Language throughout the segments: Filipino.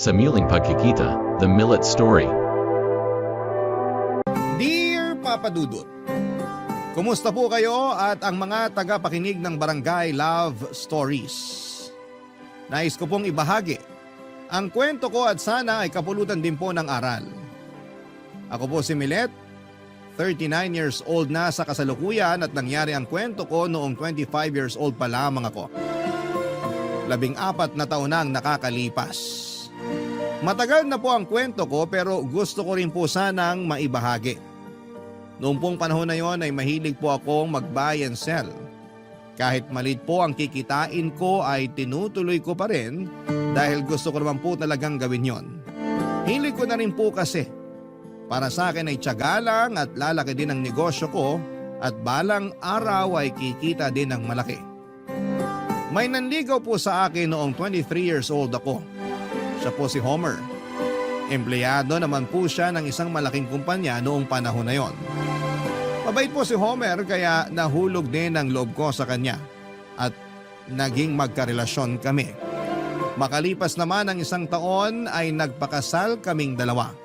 Sa Muling Pagkikita, The Millet Story. Dear Papa Dudut, kumusta po kayo at ang mga tagapakinig ng Barangay Love Stories? Nais ko pong ibahagi ang kwento ko at sana ay kapulutan din po ng aral. Ako po si Millet, 39 years old na sa kasalukuyan at nangyari ang kwento ko noong 25 years old pa lamang ako. 14 na taon na ang nakakalipas. Matagal na po ang kwento ko pero gusto ko rin po sanang maibahagi. Noong pong panahon na yon ay mahilig po akong mag-buy and sell. Kahit maliit po ang kikitain ko ay tinutuloy ko pa rin dahil gusto ko naman po talagang gawin yon. Hilig ko na rin po kasi. Para sa akin ay tiyaga lang at lalaki din ang negosyo ko at balang araw ay kikita din ng malaki. May nanligaw po sa akin noong 23 years old ako. Siya po si Homer. Empleyado naman po siya ng isang malaking kumpanya noong panahon na yon. Mabait po si Homer kaya nahulog din ang loob ko sa kanya at naging magkarelasyon kami. Makalipas naman ang isang taon ay nagpakasal kaming dalawa.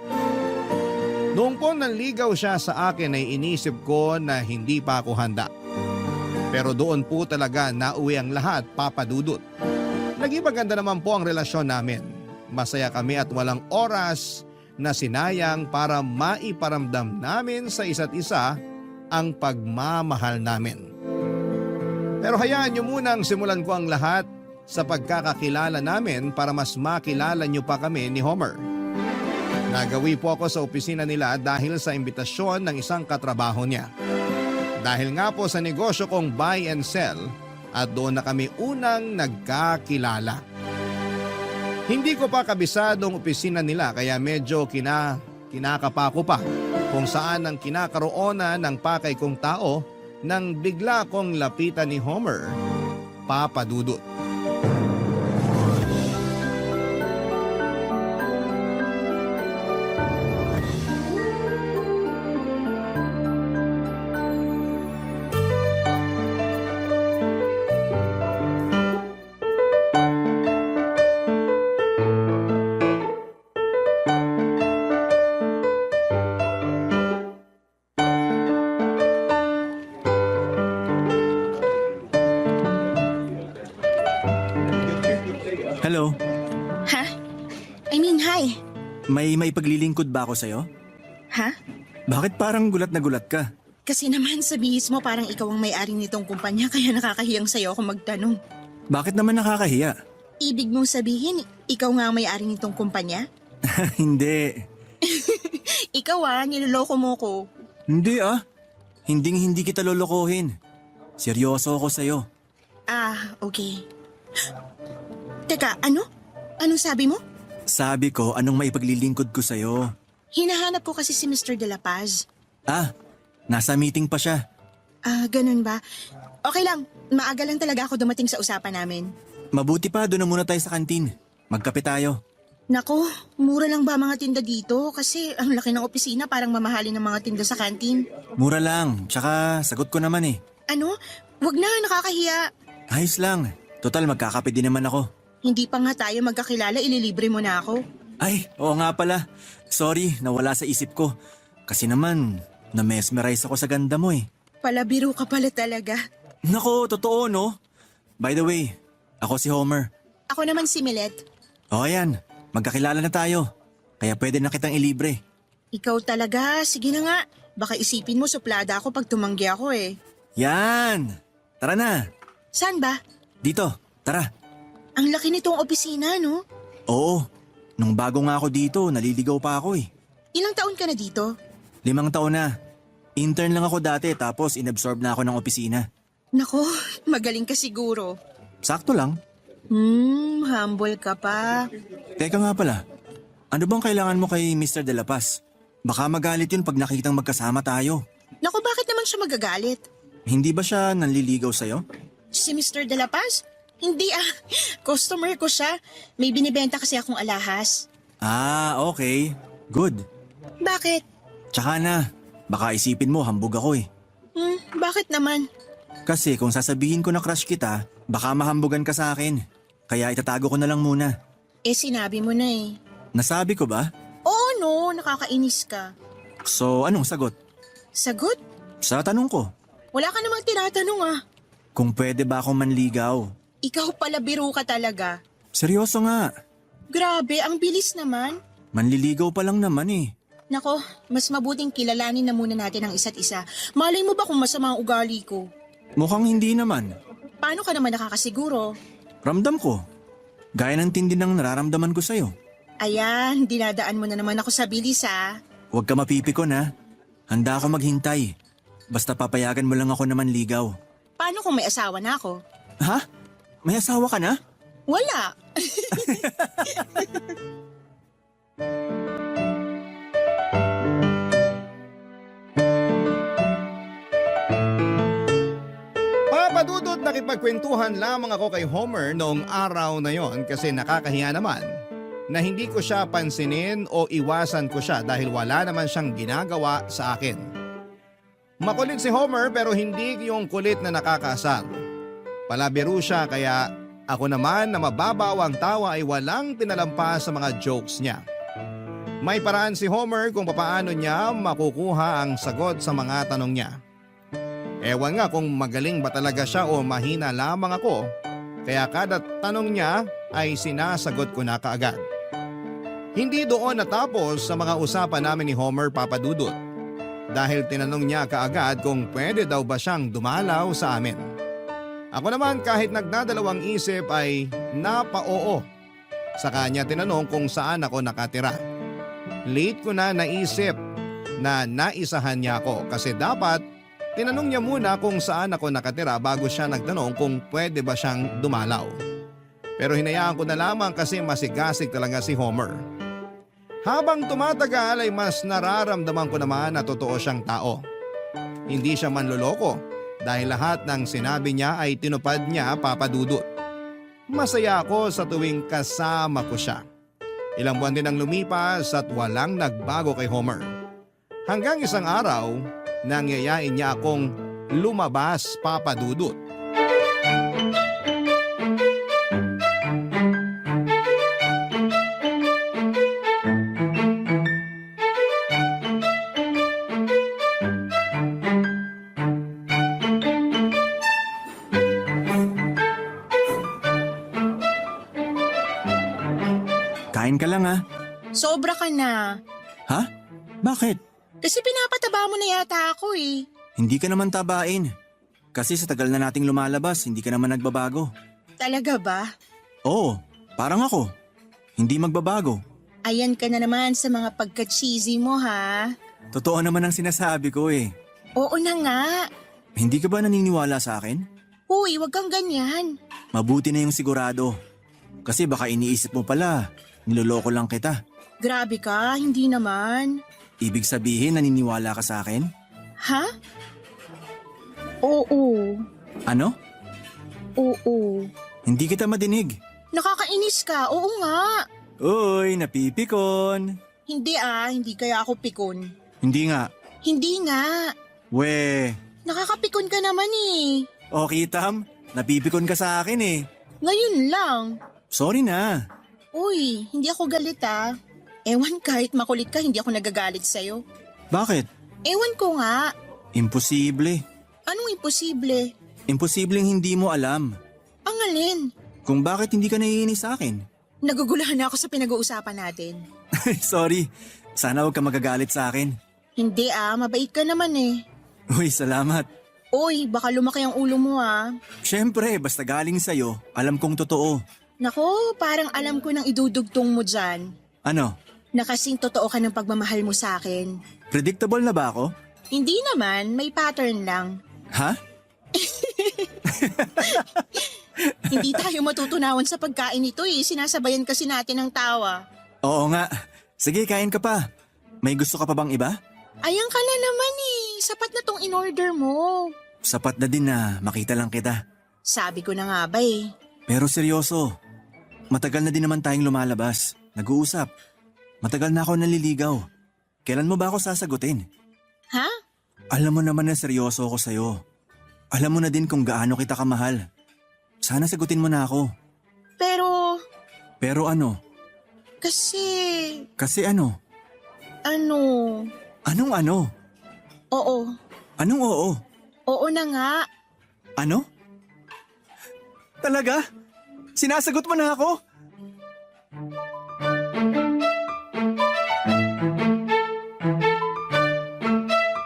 Noong po nanligaw siya sa akin ay inisip ko na hindi pa ako handa. Pero doon po talaga nauwi ang lahat, Papa Dudut. Naging maganda naman po ang relasyon namin. Masaya kami at walang oras na sinayang para maiparamdam namin sa isa't isa ang pagmamahal namin. Pero hayaan niyo munang simulan ko ang lahat sa pagkakakilala namin para mas makilala niyo pa kami ni Homer. Nagawi po ako sa opisina nila dahil sa imbitasyon ng isang katrabaho niya. Dahil nga po sa negosyo kong buy and sell at doon na kami unang nagkakilala. Hindi ko pa kabisado ang opisina nila kaya medyo kinakapa ko pa kung saan ang kinakaroonan ng pakay kong tao nang bigla kong lapitan ni Homer, Papa Dudut. Hello, Ha? Hi. may paglilingkod ba ako sa'yo? Ha? Bakit parang gulat na gulat ka? Kasi naman sa bihis mo parang ikaw ang may-ari nitong kumpanya kaya nakakahiyang sa'yo ako magtanong. Bakit naman nakakahiya? Ibig mong sabihin, ikaw nga ang may-ari nitong kumpanya? Hindi. Ikaw niloloko mo ko. Hindi ah. Hindi kita lolokohin. Seryoso ako sa'yo. Okay. Teka, ano? Anong sabi mo? Sabi ko anong maipaglilingkod ko sa'yo. Hinahanap ko kasi si Mr. De La Paz. Nasa meeting pa siya. Ganun ba? Okay lang, maaga lang talaga ako dumating sa usapan namin. Mabuti pa doon na muna tayo sa kantin. Magkape tayo. Nako, mura lang ba mga tinda dito? Kasi ang laki ng opisina parang mamahalin ng mga tinda sa kantin. Mura lang, tsaka sagot ko naman eh. Ano? Wag na, nakakahiya. Ayos lang. Total magkakape din naman ako. Hindi pa nga tayo magkakilala, ililibre mo na ako. Ay, oo nga pala. Sorry, nawala sa isip ko. Kasi naman, na-mesmerize ako sa ganda mo eh. Palabiro ka pala talaga. Nako, totoo no? By the way, ako si Homer. Ako naman si Millet. O ayan, magkakilala na tayo. Kaya pwede na kitang ilibre. Ikaw talaga, sige na nga. Baka isipin mo suplada ako pag tumanggi ako eh. Yan! Tara na! Saan ba? Dito, tara. Ang laki nitong opisina, no? Oo, nung bago nga ako dito, naliligaw pa ako eh. Ilang taon ka na dito? 5 taon na. Intern lang ako dati tapos inabsorb na ako ng opisina. Nako, magaling ka siguro. Sakto lang. Humble ka pa. Teka nga pala, ano bang kailangan mo kay Mr. De La Paz? Baka magalit yun pag nakitang magkasama tayo. Nako, bakit naman siya magagalit? Hindi ba siya nanliligaw sa'yo? Si Mr. De La Paz? Hindi customer ko siya. May binibenta kasi akong alahas. Okay. Good. Bakit? Tsaka na, baka isipin mo hambog ako eh. Bakit naman? Kasi kung sasabihin ko na crush kita, baka mahambugan ka sa akin. Kaya itatago ko na lang muna. Sinabi mo na eh. Nasabi ko ba? Oo no, nakakainis ka. So anong sagot? Sagot? Sa tanong ko, Wala ka namang tinatanong ah. kung pwede ba akong manligaw? Ikaw pala biro ka talaga. Seryoso nga, Grabe, ang bilis naman. manliligaw pa lang naman eh. Nako, mas mabuting kilalanin na muna natin ang isa't isa. Malay mo ba kung masama ang ugali ko? Mukhang hindi naman. Paano ka naman nakakasiguro? Ramdam ko. Gaya ng tindi ng nararamdaman ko sa'yo. Ayan, dinadaan mo na naman ako sa bilis ah. Huwag ka mapipikon ha. Handa ako maghintay. Basta papayagan mo lang ako na manligaw. Paano kung may asawa na ako? Ha? May asawa ka na? Wala. Papadudot, nakipagkwentuhan lamang ako kay Homer noong araw na yon kasi nakakahiya naman na hindi ko siya pansinin o iwasan ko siya dahil wala naman siyang ginagawa sa akin. Makulit si Homer pero hindi yung kulit na nakakasar. Palabiro siya kaya ako naman na mababaw ang tawa ay walang tinalampas sa mga jokes niya. May paraan si Homer kung papaano niya makukuha ang sagot sa mga tanong niya. Ewan nga kung magaling ba talaga siya o mahina lamang ako, kaya kada tanong niya ay sinasagot ko na kaagad. Hindi doon natapos sa mga usapan namin ni Homer, Papadudot, dahil tinanong niya kaagad kung pwede daw ba siyang dumalaw sa amin. Ako naman kahit nagdadalawang isip ay napa-oo. Sa kanya tinanong kung saan ako nakatira. Late ko na naisip na naisahan niya ako kasi dapat tinanong niya muna kung saan ako nakatira bago siya nagtanong kung pwede ba siyang dumalaw. Pero hinayaan ko na lamang kasi masigasig talaga si Homer. Habang tumatagal ay mas nararamdaman ko naman na totoo siyang tao. Hindi siya manloloko dahil lahat ng sinabi niya ay tinupad niya, Papadudot. Masaya ako sa tuwing kasama ko siya. Ilang buwan din ang lumipas at walang nagbago kay Homer. Hanggang isang araw, nangyayain niya akong lumabas, Papadudot. Kain ka lang ha. Sobra ka na. Ha? Bakit? Kasi pinapataba mo na yata ako eh. Hindi ka naman tabain. Kasi sa tagal na nating lumalabas, hindi ka naman nagbabago. Talaga ba? Oo, parang ako. Hindi magbabago. Ayan ka na naman sa mga pagka-cheesy mo ha. Totoo naman ang sinasabi ko eh. Oo na nga. Hindi ka ba naniniwala sa akin? Uy, wag kang ganyan. Mabuti na yung sigurado. Kasi baka iniisip mo pala, niloloko lang kita. Grabe ka, hindi naman. Ibig sabihin naniniwala ka sa akin? Ha? Oo. Ano? Oo. Hindi kita madinig. Nakakainis ka, oo nga. Uy, napipikon. Hindi kaya ako pikon. Hindi nga. Hindi nga. We, Nakakapikon ka naman eh. okay Tam, napipikon ka sa akin eh. Ngayon lang. Sorry na. Uy, hindi ako galit ah. Ewan kahit makulit ka, hindi ako nagagalit sa'yo. Bakit? Ewan ko nga. Imposible. Anong imposible? Imposibleng hindi mo alam. Ang alin? Kung bakit hindi ka naiinis sa akin. Nagugulahan na ako sa pinag-uusapan natin. Sorry, sana huwag ka magagalit sa akin. Hindi mabait ka naman eh. Uy, salamat. Uy, baka lumaki ang ulo mo ah. Siyempre, basta galing sa'yo, alam kong totoo. Nako, parang alam ko nang idudugtong mo dyan. Ano? Na kasing totoo ka ng pagmamahal mo sa akin. Predictable na ba ako? Hindi naman, may pattern lang. Ha? Hindi tayo matutunawan sa pagkain nito eh. Sinasabayan kasi natin ng tawa. Oo nga. Sige, kain ka pa. May gusto ka pa bang iba? Ayan ka na naman eh. Sapat na tong in-order mo. Sapat na din na makita lang kita. Sabi ko na nga ba eh. Pero seryoso, matagal na din naman tayong lumalabas. Nag-uusap. Matagal na ako naliligaw. Kailan mo ba ako sasagutin? Ha? Alam mo naman na seryoso ako sa'yo. Alam mo na din kung gaano kita kamahal. Sana sagutin mo na ako. Pero, Pero ano? kasi, Kasi ano? Ano? Anong ano? Oo. Anong oo? Oo na nga. Ano? Talaga? Sinasagot mo na ako?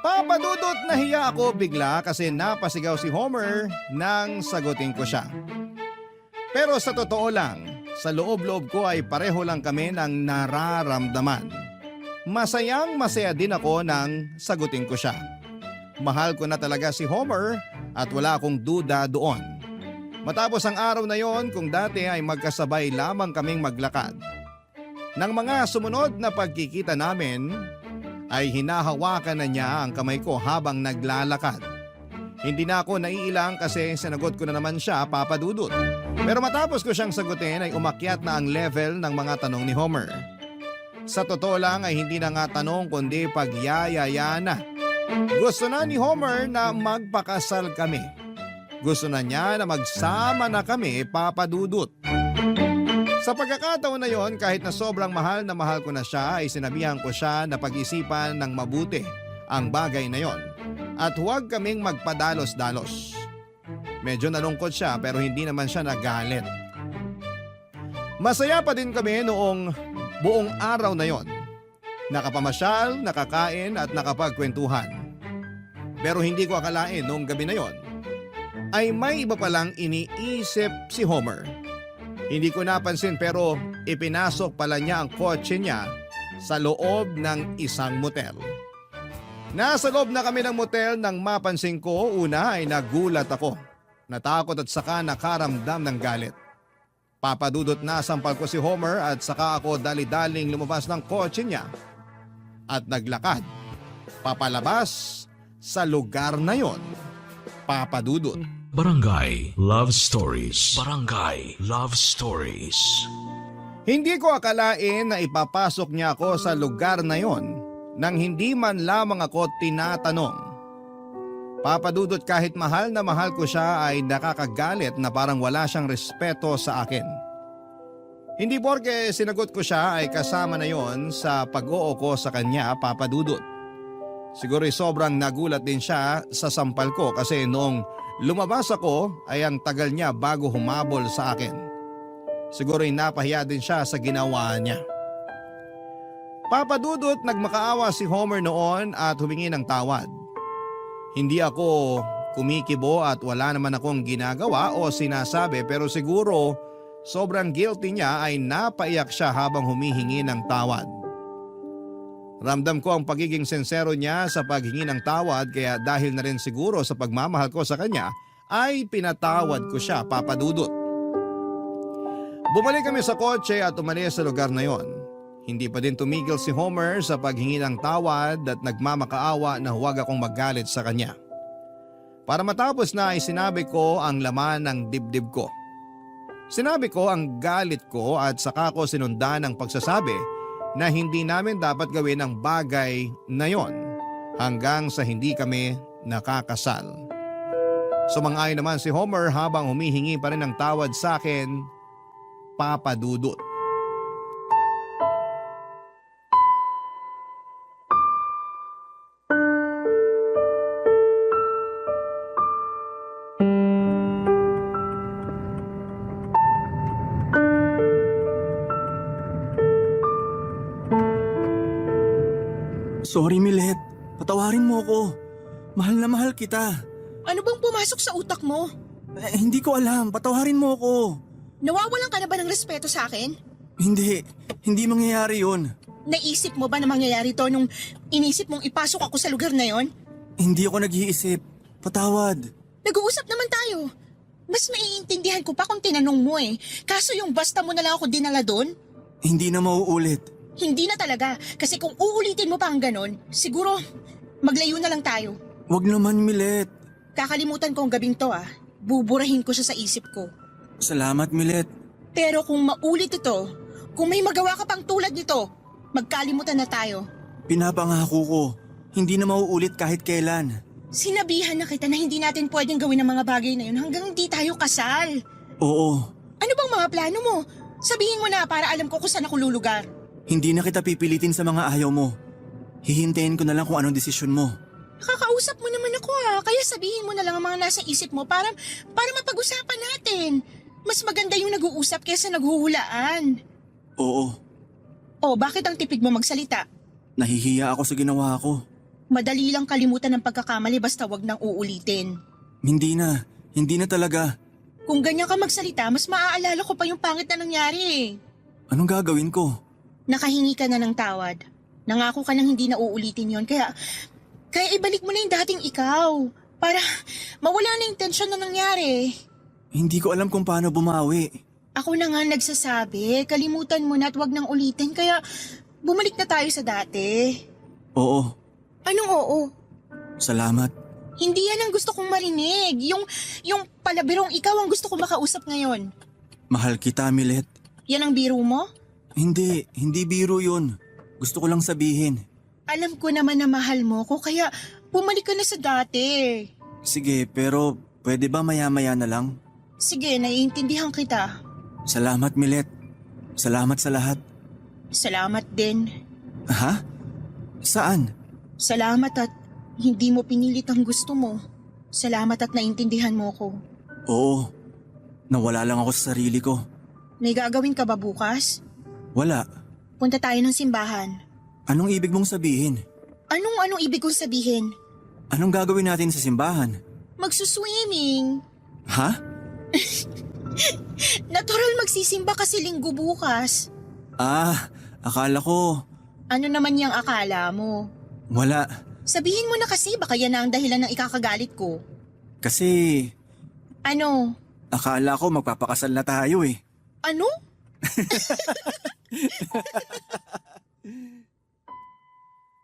Papadudot, nahiya ako bigla kasi napasigaw si Homer nang sagutin ko siya. Pero sa totoo lang, sa loob-loob ko ay pareho lang kami ng nararamdaman. Masayang masaya din ako nang sagutin ko siya. Mahal ko na talaga si Homer at wala akong duda doon. Matapos ang araw na yon, kung dati ay magkasabay lamang kaming maglakad. Nang mga sumunod na pagkikita namin, ay hinahawakan na niya ang kamay ko habang naglalakad. Hindi na ako naiilang kasi sinagot ko na naman siya, Papa Dudut. Pero matapos ko siyang sagutin ay umakyat na ang level ng mga tanong ni Homer. Sa totoo lang ay hindi na nga tanong kundi pagyayaya na. Gusto na ni Homer na magpakasal kami. Gusto na niya na magsama na kami, Papa Dudut. Sa pagkakataon na yon, kahit na sobrang mahal na mahal ko na siya, ay sinabihan ko siya na pag-isipan ng mabuti ang bagay na yon at huwag kaming magpadalos-dalos. Medyo nalungkot siya pero hindi naman siya nagalit. Masaya pa din kami noong buong araw na yon. Nakapamasyal, nakakain at nakapagkwentuhan. Pero hindi ko akalain noong gabi na yon ay may iba palang iniisip si Homer. Hindi ko napansin pero ipinasok pala niya ang kotse niya sa loob ng isang motel. Nasa loob na kami ng motel nang mapansin ko, una ay nagulat ako. Natakot at saka nakaramdam ng galit. Papadudot na sampal ko si Homer at saka ako dali-daling lumabas ng kotse niya at naglakad papalabas sa lugar na yon. Papadudot. Barangay Love Stories. Barangay Love Stories. Hindi ko akalain na ipapasok niya ako sa lugar na yon nang hindi man lamang ako tinatanong. Papadudot, kahit mahal na mahal ko siya ay nakakagalit na parang wala siyang respeto sa akin. Hindi porke sinagot ko siya ay kasama na yon sa pag-oo ko sa kanya, Papadudot. Siguro sobrang nagulat din siya sa sampal ko kasi noong lumabas ako ay ang tagal niya bago humabol sa akin. Siguro napahiya din siya sa ginawa niya. Papadudot, nagmakaawa si Homer noon at humingi ng tawad. Hindi ako kumikibo at wala naman akong ginagawa o sinasabi pero siguro sobrang guilty niya ay napaiyak siya habang humihingi ng tawad. Ramdam ko ang pagiging sincero niya sa paghingi ng tawad kaya dahil na rin siguro sa pagmamahal ko sa kanya ay pinatawad ko siya, Papadudot. Bumalik kami sa kotse at umalis sa lugar na yon. Hindi pa din tumigil si Homer sa paghingi ng tawad at nagmamakaawa na huwag akong magalit sa kanya. Para matapos na ay sinabi ko ang laman ng dibdib ko. Sinabi ko ang galit ko at saka ko sinundan ang pagsasabi na hindi namin dapat gawin ang bagay na yon hanggang sa hindi kami nakakasal. Sumang-ayon naman si Homer habang humihingi pa rin ng tawad sa akin, Papadudot. Sorry, Milet. Patawarin mo ako. Mahal na mahal kita. Ano bang pumasok sa utak mo? Hindi ko alam. Patawarin mo ako. Nawawalan ka na ba ng respeto sa akin? Hindi. Hindi mangyayari yun. Naisip mo ba na mangyayari to nung inisip mong ipasok ako sa lugar na yon? Hindi ako nag-iisip. Patawad. Nag-uusap naman tayo. Mas maiintindihan ko pa kung tinanong mo eh. Kaso yung basta mo na lang ako dinala doon? Hindi na mauulit. Hindi na talaga. Kasi kung uulitin mo pa ang ganon, siguro maglayo na lang tayo. Wag naman, Milet. Kakalimutan ko ang gabing to ah. Buburahin ko siya sa isip ko. Salamat, Milet. Pero kung maulit ito, kung may magawa ka pang tulad nito, magkalimutan na tayo. Pinapangako ko. Hindi na mauulit kahit kailan. Sinabihan na kita na hindi natin pwedeng gawin ang mga bagay na yun hanggang hindi tayo kasal. Oo. Ano bang mga plano mo? Sabihin mo na para alam ko kung saan ako lulugar. Hindi na kita pipilitin sa mga ayaw mo. Hihintayin ko na lang kung anong desisyon mo. Nakakausap mo naman ako kaya sabihin mo na lang ang mga nasa isip mo para mapag-usapan natin. Mas maganda yung nag-uusap kaysa naghuhulaan. Oo, Oh, bakit ang tipid mo magsalita? nahihiya ako sa ginawa ko. Madali lang kalimutan ng pagkakamali basta wag nang uulitin. Hindi na talaga. Kung ganyan ka magsalita, mas maaalala ko pa yung pangit na nangyari. Anong gagawin ko? Nakahingi ka na ng tawad. Nangako ka nang hindi na uulitin yon kaya ibalik mo na yung dating ikaw para mawala na yung tensyon na nangyari. Hindi ko alam kung paano bumawi. Ako na nga nagsasabi, kalimutan mo na at wag nang ulitin kaya bumalik na tayo sa dati. Oo, Anong oo? salamat. Hindi yan ang gusto kong marinig. Yung palabirong ikaw ang gusto kong makausap ngayon. Mahal kita, Milet. Yan ang biro mo? Hindi biro yun. Gusto ko lang sabihin. Alam ko naman na mahal mo ko kaya bumalik ka na sa dati. Sige, pero pwede ba maya-maya na lang? Sige, naiintindihan kita. Salamat, Milet. Salamat sa lahat. Salamat din. Ha? Saan? Salamat at hindi mo pinilit ang gusto mo. Salamat at naintindihan mo ko. Oo. Nawala lang ako sa sarili ko. May gagawin ka ba bukas? Wala. Punta tayo ng simbahan. Anong ibig mong sabihin? Anong ibig kong sabihin? Anong gagawin natin sa simbahan? Magsuswimming. Ha? Natural magsisimba kasi linggo bukas. Akala ko. Ano naman yung akala mo? Wala. Sabihin mo na kasi baka yan na ang dahilan ng ikakagalit ko. Kasi Ano? akala ko magpapakasal na tayo eh. Ano?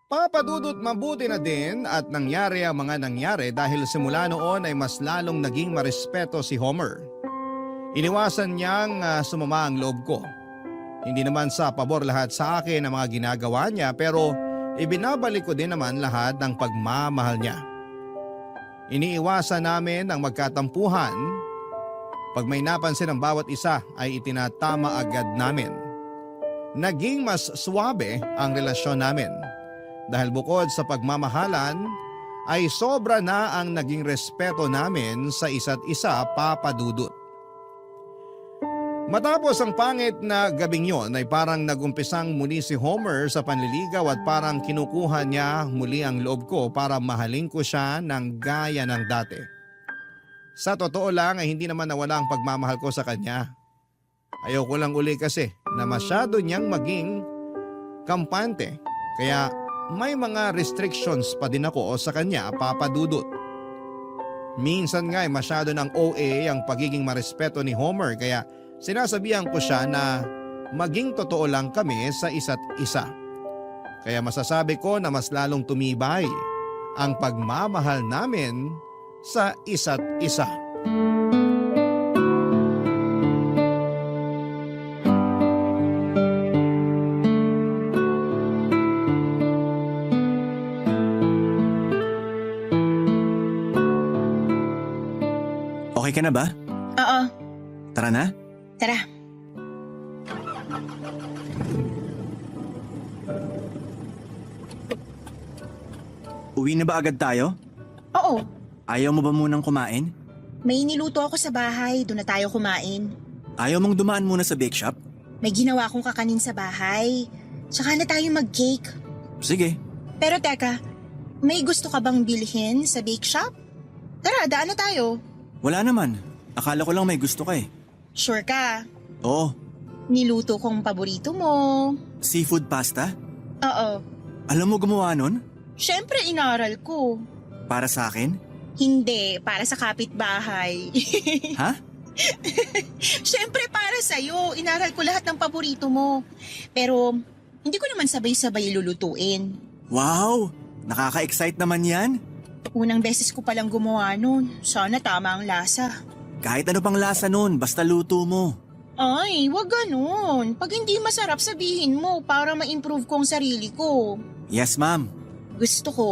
Papadudot mabuti na din at nangyari ang mga nangyari dahil simula noon ay mas lalong naging marespeto si Homer. Iniwasan niyang sumama ang loob ko. Hindi naman sa pabor lahat sa akin ang mga ginagawa niya pero ibinabalik ko din naman lahat ng pagmamahal niya. Iniiwasan namin ang magkatampuhan. Pag may napansin ang bawat isa ay itinatama agad namin. Naging mas swabe ang relasyon namin. Dahil bukod sa pagmamahalan, ay sobra na ang naging respeto namin sa isa't isa, Papa Dudut. Matapos ang pangit na gabing yon ay parang nagumpisang muli si Homer sa panliligaw at parang kinukuha niya muli ang loob ko para mahalin ko siya ng gaya ng dati. Sa totoo lang ay hindi naman nawala ang pagmamahal ko sa kanya. Ayoko lang uli kasi na masyado niyang maging kampante kaya may mga restrictions pa din ako sa kanya, Papa Dudut. Minsan nga ay masyado ng OA ang pagiging marespeto ni Homer kaya sinasabihan ko siya na maging totoo lang kami sa isa't isa. Kaya masasabi ko na mas lalong tumibay ang pagmamahal namin sa isa't isa. Okay ka na ba? Oo, Tara na. tara. Uwi na ba agad tayo? Oo, Ayaw mo ba munang kumain? may niluto ako sa bahay. Doon na tayo kumain. Ayaw mong dumaan muna sa bake shop? May ginawa akong kakanin sa bahay. Tsaka na tayo mag-cake. Sige. Pero teka, may gusto ka bang bilhin sa bake shop? Tara, daan na tayo. Wala naman. Akala ko lang may gusto ka eh. Sure ka? Oo. Niluto kong paborito mo. Seafood pasta? Oo. Alam mo gumawa nun? Siyempre, inaral ko. Para sa akin? Hindi, para sa kapitbahay. Ha? Siyempre, para sa'yo. Inaral ko lahat ng paborito mo. Pero, hindi ko naman sabay-sabay lulutuin. Wow! Nakaka-excite naman yan. Unang beses ko palang gumawa nun. Sana tama ang lasa. Kahit ano pang lasa nun, basta luto mo. Ay, wag ganun. Pag hindi masarap, sabihin mo para ma-improve ko ang sarili ko. Yes, ma'am. Gusto ko,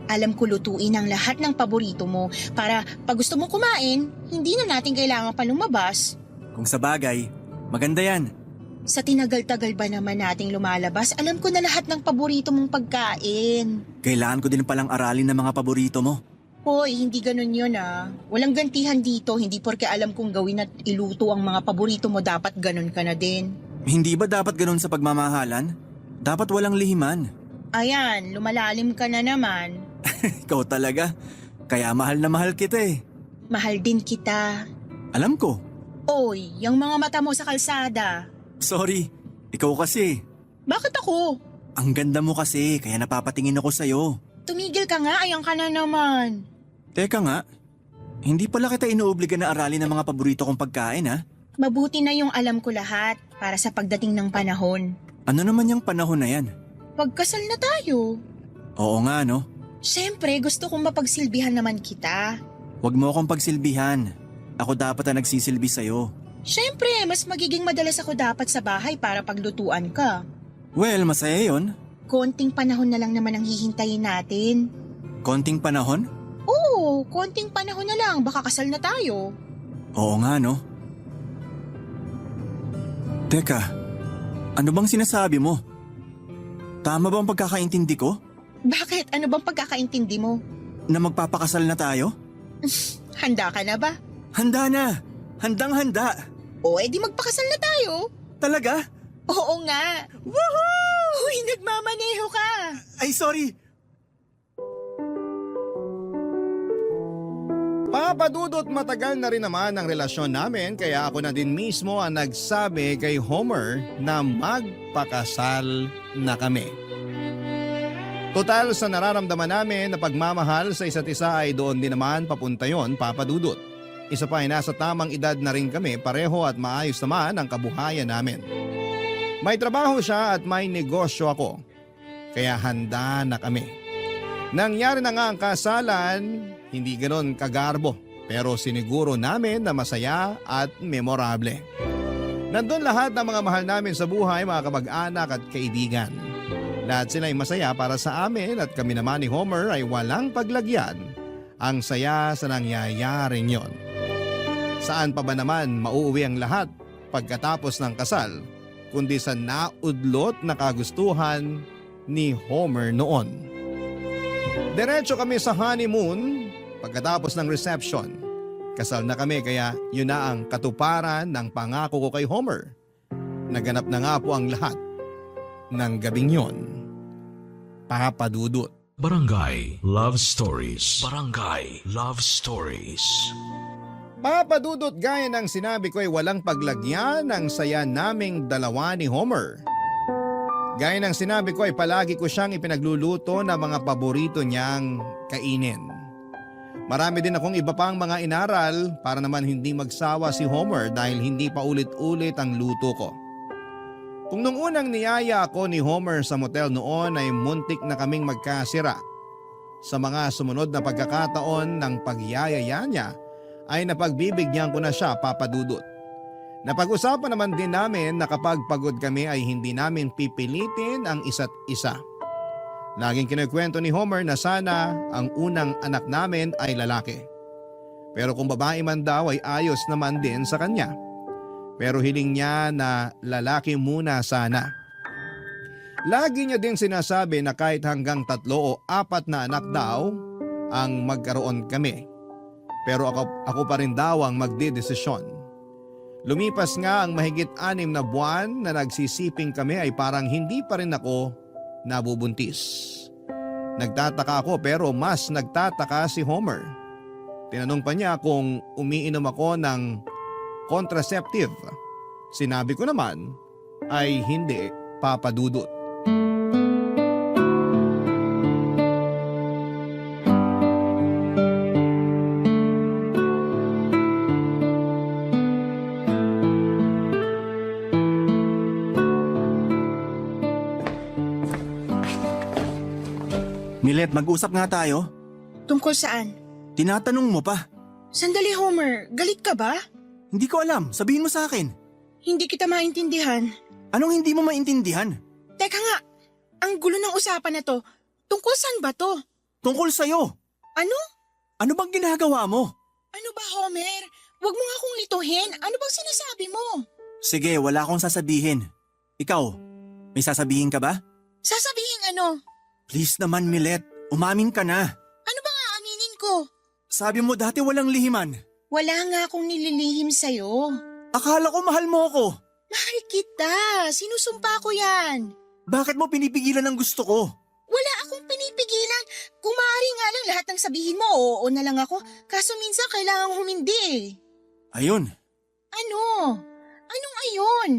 alam ko lutuin ang lahat ng paborito mo para pag gusto mong kumain, hindi na natin kailangan pa lumabas. Kung sa bagay, maganda yan. Sa tinagal-tagal ba naman nating lumalabas, alam ko na lahat ng paborito mong pagkain. Kailangan ko din palang aralin ng mga paborito mo. Hoy, hindi ganun yun ah. Walang gantihan dito, hindi porke alam kong gawin at iluto ang mga paborito mo, dapat ganun ka na din. Hindi ba dapat ganun sa pagmamahalan? Dapat walang lihiman. Ayan, lumalalim ka na naman. Ikaw talaga. Kaya mahal na mahal kita eh. Mahal din kita. Alam ko. Oy, yung mga mata mo sa kalsada. Sorry. Ikaw kasi. Bakit ako? Ang ganda mo kasi, kaya napapatingin ako sa'yo. Tumigil ka nga, ayan ka na naman. Teka nga, hindi pala kita inuobliga na aralin ng mga paborito kong pagkain ha? Mabuti na yung alam ko lahat para sa pagdating ng panahon. Ano naman yung panahon na yan? Pagkasal na tayo. Oo nga no, Siyempre, gusto kong mapagsilbihan naman kita. wag mo akong pagsilbihan. Ako dapat ang nagsisilbi sa'yo. Siyempre, mas magiging madalas ako dapat sa bahay para paglutuan ka. Well, masaya yon. Konting panahon na lang naman ang hihintayin natin. Konting panahon? Oo, konting panahon na lang, baka kasal na tayo. Oo nga no. Teka, ano bang sinasabi mo? Tama bang pagkakaintindi ko? Bakit? Ano bang pagkakaintindi mo? Na magpapakasal na tayo? Handa ka na ba? Handa na! Handang-handa! O, edi magpakasal na tayo. Talaga? Oo nga. Woohoo! Uy, nagmamaneho ka. Ay, sorry! Papadudot matagal na rin naman ang relasyon namin kaya ako na din mismo ang nagsabi kay Homer na magpakasal na kami. Total sa nararamdaman namin na pagmamahal sa isa't isa ay doon din naman papunta yon, Papadudot. Isa pa ay nasa tamang edad na rin kami pareho at maayos naman ang kabuhayan namin. May trabaho siya at may negosyo ako. Kaya handa na kami. Nangyari na nga ang kasalan, hindi ganon kagarbo, pero siniguro namin na masaya at memorable. Nandun lahat ng mga mahal namin sa buhay, mga kamag-anak at kaibigan. Lahat sila ay masaya para sa amin at kami naman ni Homer ay walang paglagyan. Ang saya sa nangyayaring yon. Saan pa ba naman mauuwi ang lahat pagkatapos ng kasal, kundi sa naudlot na kagustuhan ni Homer noon. Diretso kami sa honeymoon pagkatapos ng reception. Kasal na kami kaya yun na ang katuparan ng pangako ko kay Homer. Naganap na nga po ang lahat ng gabing yon. Papadudot. Barangay Love Stories. Barangay Love Stories. Papadudot, gaya ng sinabi ko ay walang paglagyan ng saya naming dalawa ni Homer. Gaya ng sinabi ko ay palagi ko siyang ipinagluluto ng mga paborito niyang kainin. Marami din akong iba pang mga inaral para naman hindi magsawa si Homer dahil hindi pa ulit-ulit ang luto ko. Kung nung unang niyaya ako ni Homer sa motel noon ay muntik na kaming magkasira. Sa mga sumunod na pagkakataon ng pagyayaya niya ay napagbibigyan ko na siya, Papadudot. Napag-usapan naman din namin na kapag pagod kami ay hindi namin pipilitin ang isa't isa. Laging kinukwento ni Homer na sana ang unang anak namin ay lalaki. Pero kung babae man daw ay ayos naman din sa kanya. Pero hiling niya na lalaki muna sana. Lagi niya din sinasabi na kahit hanggang 3 o 4 na anak daw ang magkaroon kami. Pero ako pa rin daw ang magdedesisyon. Lumipas nga ang mahigit 6 na buwan na nagsisiping kami ay parang hindi pa rin ako nabubuntis. Nagtataka ako pero mas nagtataka si Homer. Tinanong pa niya kung umiinom ako ng contraceptive. Sinabi ko naman ay hindi, Papadudot. Milet, mag-usap nga tayo. Tungkol saan? Tinatanong mo pa. Sandali, Homer. Galit ka ba? Hindi ko alam, sabihin mo sa akin. Hindi kita maintindihan. Anong hindi mo maintindihan? Teka nga, ang gulo ng usapan na to. Tungkol saan ba to? Tungkol sa'yo. Ano? Ano bang ginagawa mo? Ano ba, Homer? Huwag mo nga akong lituhin. Ano bang sinasabi mo? Sige, wala akong sasabihin. Ikaw, may sasabihin ka ba? Sasabihin ano? Please naman, Milet. Umamin ka na. Ano ba nga aminin ko? Sabi mo dati walang lihiman. Wala nga akong nililihim sa'yo. Akala ko mahal mo ako. Mahal kita. Sinusumpa ko yan. Bakit mo pinipigilan ang gusto ko? Wala akong pinipigilan. Kung maaari nga lang lahat ng sabihin mo, oo na lang ako. Kaso minsan kailangan humindi eh. Ayun, Ano? Anong ayon?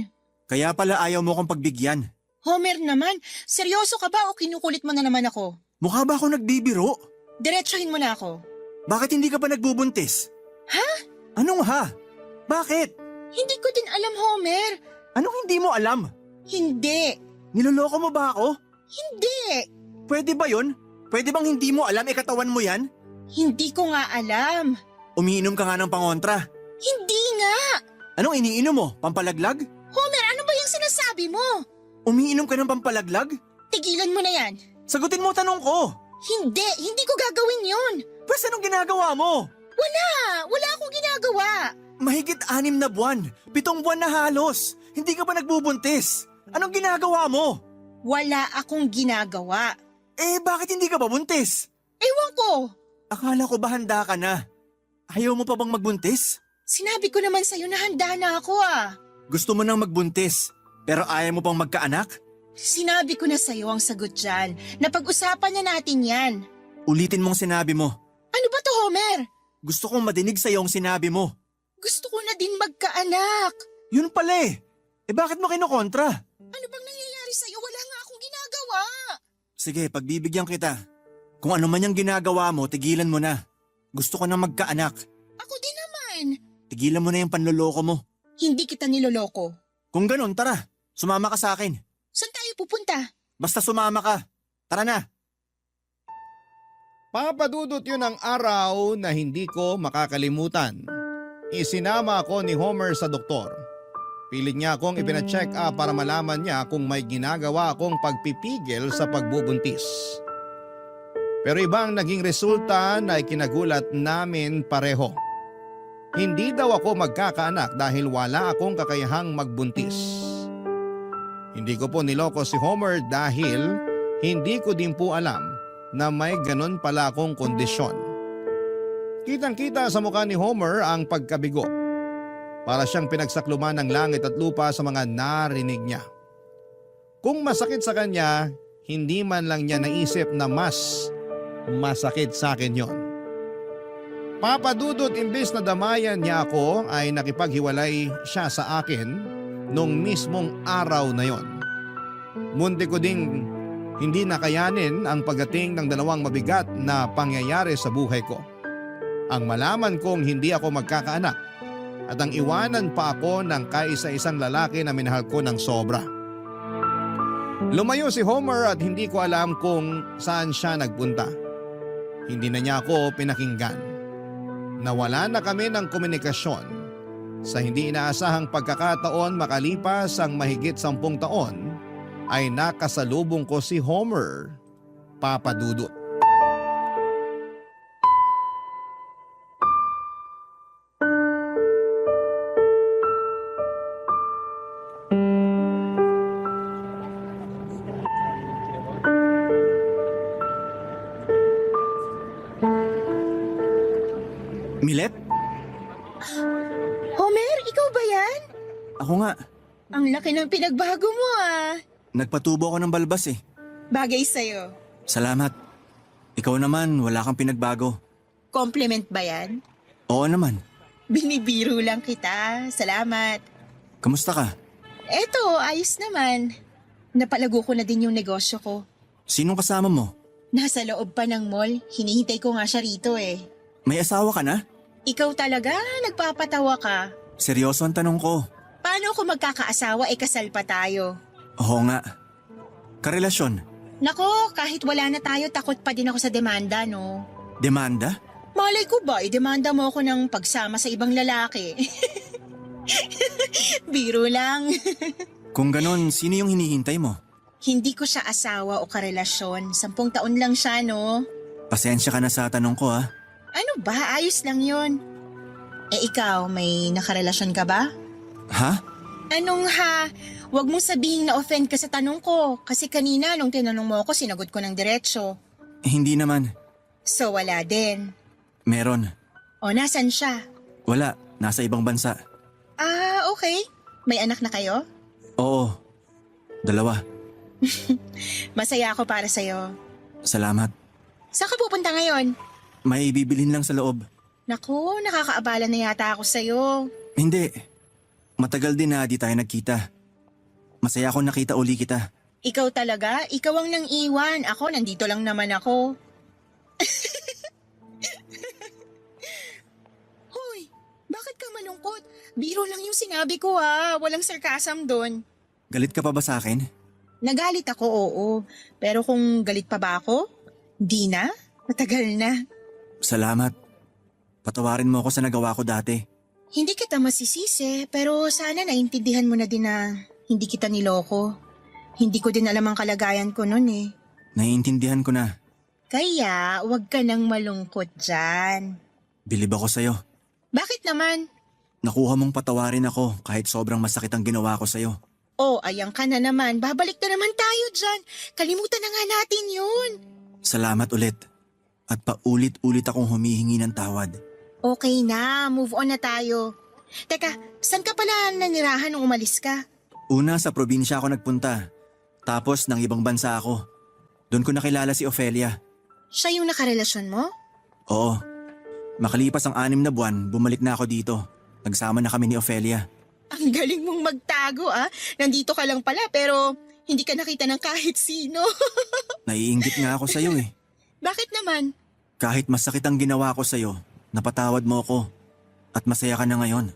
kaya pala ayaw mo kong pagbigyan. Homer naman, seryoso ka ba o kinukulit mo na naman ako? Mukha ba ako nagbibiro? Diretsuhin mo na ako. Bakit hindi ka pa nagbubuntis? Ha? Anong ha? Bakit? Hindi ko din alam, Homer. Anong hindi mo alam? Hindi. Niloloko mo ba ako? Hindi. Pwede ba yun? Pwede bang hindi mo alam katawan mo yan? Hindi ko nga alam. Umiinom ka nga ng pangontra. Hindi nga. Anong iniinom mo? Pampalaglag? Homer, ano ba yung sinasabi mo? Umiinom ka ng pampalaglag? Tigilan mo na yan. Sagutin mo tanong ko. Hindi ko gagawin yun. Pwes anong ginagawa mo? Wala akong ginagawa. Mahigit 6 na buwan. 7 buwan na halos. Hindi ka ba nagbubuntis? Anong ginagawa mo? Wala akong ginagawa. Eh bakit hindi ka ba buntis? Ewan ko. Akala ko ba handa ka na? Ayaw mo pa bang magbuntis? Sinabi ko naman sa'yo na handa na ako ah. Gusto mo nang magbuntis, pero ayaw mo pang magkaanak? Sinabi ko na sa'yo ang sagot dyan. Napag-usapan na natin yan. Ulitin mong sinabi mo. Ano ba to, Homer? Gusto kong madinig sa'yo ang sinabi mo. Gusto ko na din magkaanak. Yun pala eh. Eh bakit mo kinukontra? Ano bang nangyayari sa'yo? Wala nga akong ginagawa. Sige, pagbibigyan kita. Kung ano man yung ginagawa mo, tigilan mo na. Gusto ko na magkaanak. Ako din naman. Tigilan mo na yung panloloko mo. Hindi kita niloloko. Kung ganun, tara. Sumama ka sa akin. Saan tayo pupunta? Basta sumama ka. Tara na. Papadudot yun ang araw na hindi ko makakalimutan. Isinama ako ni Homer sa doktor. Pilit niya akong ipina-check up para malaman niya kung may ginagawa akong pagpipigil sa pagbubuntis. Pero ibang naging resulta na ikinagulat namin pareho. Hindi daw ako magkakaanak dahil wala akong kakayahang magbuntis. Hindi ko po niloko si Homer dahil hindi ko din po alam na may ganon pala akong kondisyon. Kitang-kita sa mukha ni Homer ang pagkabigo. Para siyang pinagsakluman ng langit at lupa sa mga narinig niya. Kung masakit sa kanya, hindi man lang niya naisip na mas masakit sa akin yon. Papadudot, imbes na damayan niya ako ay nakipaghiwalay siya sa akin nung mismong araw na yon. Munti ko ding hindi nakayanin ang pagdating ng dalawang mabigat na pangyayari sa buhay ko. Ang malaman kong hindi ako magkakaanak at ang iwanan pa ako ng kaisa-isang lalaki na minahal ko ng sobra. Lumayo si Homer at hindi ko alam kung saan siya nagpunta. Hindi na niya ako pinakinggan. Nawala na kami ng komunikasyon. Sa hindi inaasahang pagkakataon makalipas ang mahigit 10 taon, ay nakasalubong ko si Homer, Papadudot. Milet? Homer, ikaw ba yan? Ako nga. Ang laki ng pinagbago mo ah. Nagpatubo ako ng balbas eh. Bagay sa'yo. Salamat. Ikaw naman, wala kang pinagbago. Compliment ba yan? Oo naman. Binibiro lang kita. Salamat. Kamusta ka? Eto, ayos naman. Napalago ko na din yung negosyo ko. Sinong kasama mo? Nasa loob pa ng mall. Hinihintay ko nga siya rito eh. May asawa ka na? Ikaw talaga, nagpapatawa ka. Seryoso ang tanong ko. Paano kung magkakaasawa kasal pa tayo? Oo nga. Karelasyon? Nako, kahit wala na tayo, takot pa din ako sa demanda, no? Demanda? Malay ko ba, idemanda mo ako ng pagsama sa ibang lalaki. Biro lang. Kung ganon, sino yung hinihintay mo? Hindi ko siya asawa o karelasyon. 10 taon lang siya, no? Pasensya ka na sa tanong ko ha. Ano ba? Ayos lang yun. Eh ikaw, may nakarelasyon ka ba? Ha? Anong ha? Huwag mong sabihin na offend ka sa tanong ko. Kasi kanina nung tinanong mo ako, sinagot ko ng diretsyo. Hindi naman. So wala din. Meron. O nasan siya? Wala. Nasa ibang bansa. Ah, okay. May anak na kayo? Oo. 2. Masaya ako para sa'yo. Salamat. Saan ka pupunta ngayon? May bibilhin lang sa loob. Naku, nakakaabala na yata ako sa'yo. Hindi. Matagal din na di tayo nagkita. Masaya akong nakita uli kita. Ikaw talaga? Ikaw ang nang iwan. Ako, nandito lang naman ako. Hoy, bakit ka malungkot? Biro lang yung sinabi ko ha. Walang sarcasm doon. Galit ka pa ba sa akin? Nagalit ako, oo. Pero kung galit pa ba ako? Di na? Matagal na. Salamat. Patawarin mo ako sa nagawa ko dati. Hindi kita masisisi, pero sana naintindihan mo na din na hindi kita niloko. Hindi ko din alam ang kalagayan ko noon eh. Naiintindihan ko na. Kaya, wag ka nang malungkot dyan. Bilib ako sa'yo. Bakit naman? Nakuha mong patawarin ako kahit sobrang masakit ang ginawa ko sa'yo. Oh, ayan ka na naman. Babalik na naman tayo dyan. Kalimutan na nga natin yun. Salamat ulit. At paulit-ulit akong humihingi ng tawad. Okay na, move on na tayo. Teka, saan ka pala nanirahan nung umalis ka? Una sa probinsya ako nagpunta. Tapos ng ibang bansa ako. Doon ko nakilala si Ofelia. Siya yung nakarelasyon mo? Oo. Makalipas ang 6 na buwan, bumalik na ako dito. Nagsama na kami ni Ofelia. Ang galing mong magtago ah. Nandito ka lang pala pero hindi ka nakita ng kahit sino. Naiinggit nga ako sa'yo eh. Bakit naman? Kahit masakit ang ginawa ko sa'yo, napatawad mo ako. At masaya ka na ngayon.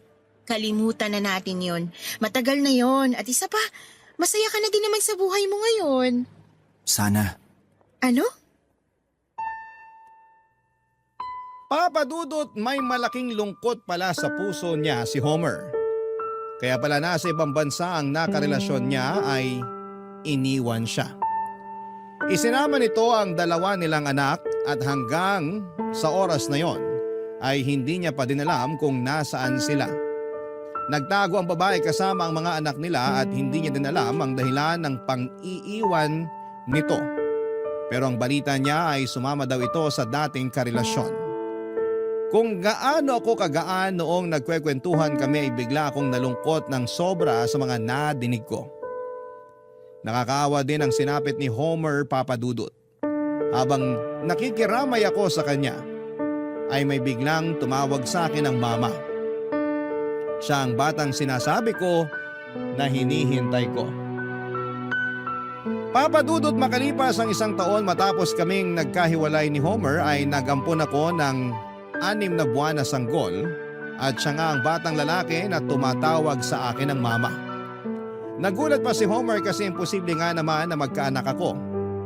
Kalimutan na natin yon. Matagal na yon. At isa pa, masaya ka na din naman sa buhay mo ngayon. Sana. Ano? Papa Dudut, may malaking lungkot pala sa puso niya si Homer. Kaya pala nasa ibang bansa ang nakarelasyon niya ay iniwan siya. Isinama nito ang 2 nilang anak at hanggang sa oras na yon ay hindi niya pa din alam kung nasaan sila. Nagtago ang babae kasama ang mga anak nila at hindi niya din alam ang dahilan ng pang-iiwan nito. Pero ang balita niya ay sumama daw ito sa dating karelasyon. Kung gaano ako kagaan noong nagkwekwentuhan kami ay bigla akong nalungkot ng sobra sa mga nadinig ko. Nakakaawa din ang sinapit ni Homer, Papa Dudut. Habang nakikiramay ako sa kanya, ay may biglang tumawag sa akin ang mama. Siya ang batang sinasabi ko na hinihintay ko. Papa Dudut, makalipas ang 1 taon matapos kaming nagkahiwalay ni Homer ay nagampon ako ng 6 na buwan na sanggol at siya nga ang batang lalaki na tumatawag sa akin ng mama. Nagulat pa si Homer kasi imposible nga naman na magkaanak ako.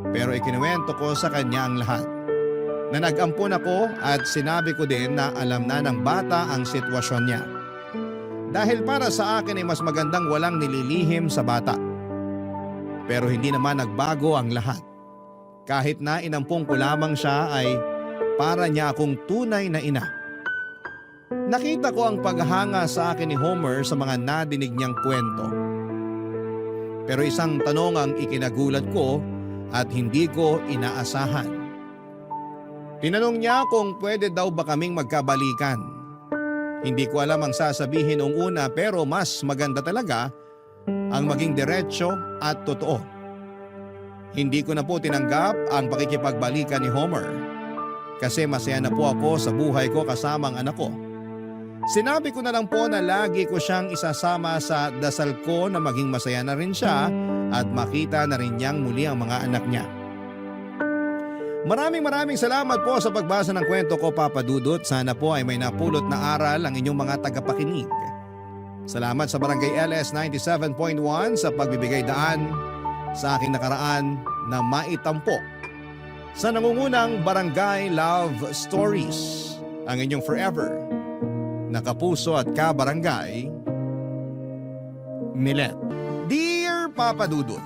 Pero ikinuwento ko sa kanya ang lahat. Na nag-ampon ako at sinabi ko din na alam na ng bata ang sitwasyon niya. Dahil para sa akin ay mas magandang walang nililihim sa bata. Pero hindi naman nagbago ang lahat. Kahit na inampong ko lamang siya ay para niya akong tunay na ina. Nakita ko ang paghanga sa akin ni Homer sa mga nadinig niyang kwento. Pero isang tanong ang ikinagulat ko at hindi ko inaasahan. Tinanong niya kung pwede daw ba kaming magkabalikan. Hindi ko alam ang sasabihin noong una pero mas maganda talaga ang maging diretsyo at totoo. Hindi ko na po tinanggap ang pakikipagbalikan ni Homer kasi masaya na po ako sa buhay ko kasama ang anak ko. Sinabi ko na lang po na lagi ko siyang isasama sa dasal ko na maging masaya na rin siya at makita na rin niyang muli ang mga anak niya. Maraming salamat po sa pagbasa ng kwento ko, Papa Dudut. Sana po ay may napulot na aral ang inyong mga tagapakinig. Salamat sa Barangay LS 97.1 sa pagbibigay daan sa aking nakaraan na maitampok sa nangungunang Barangay Love Stories. Ang inyong forever na kapuso at kabarangay, Milet. Dear Papa Dudut,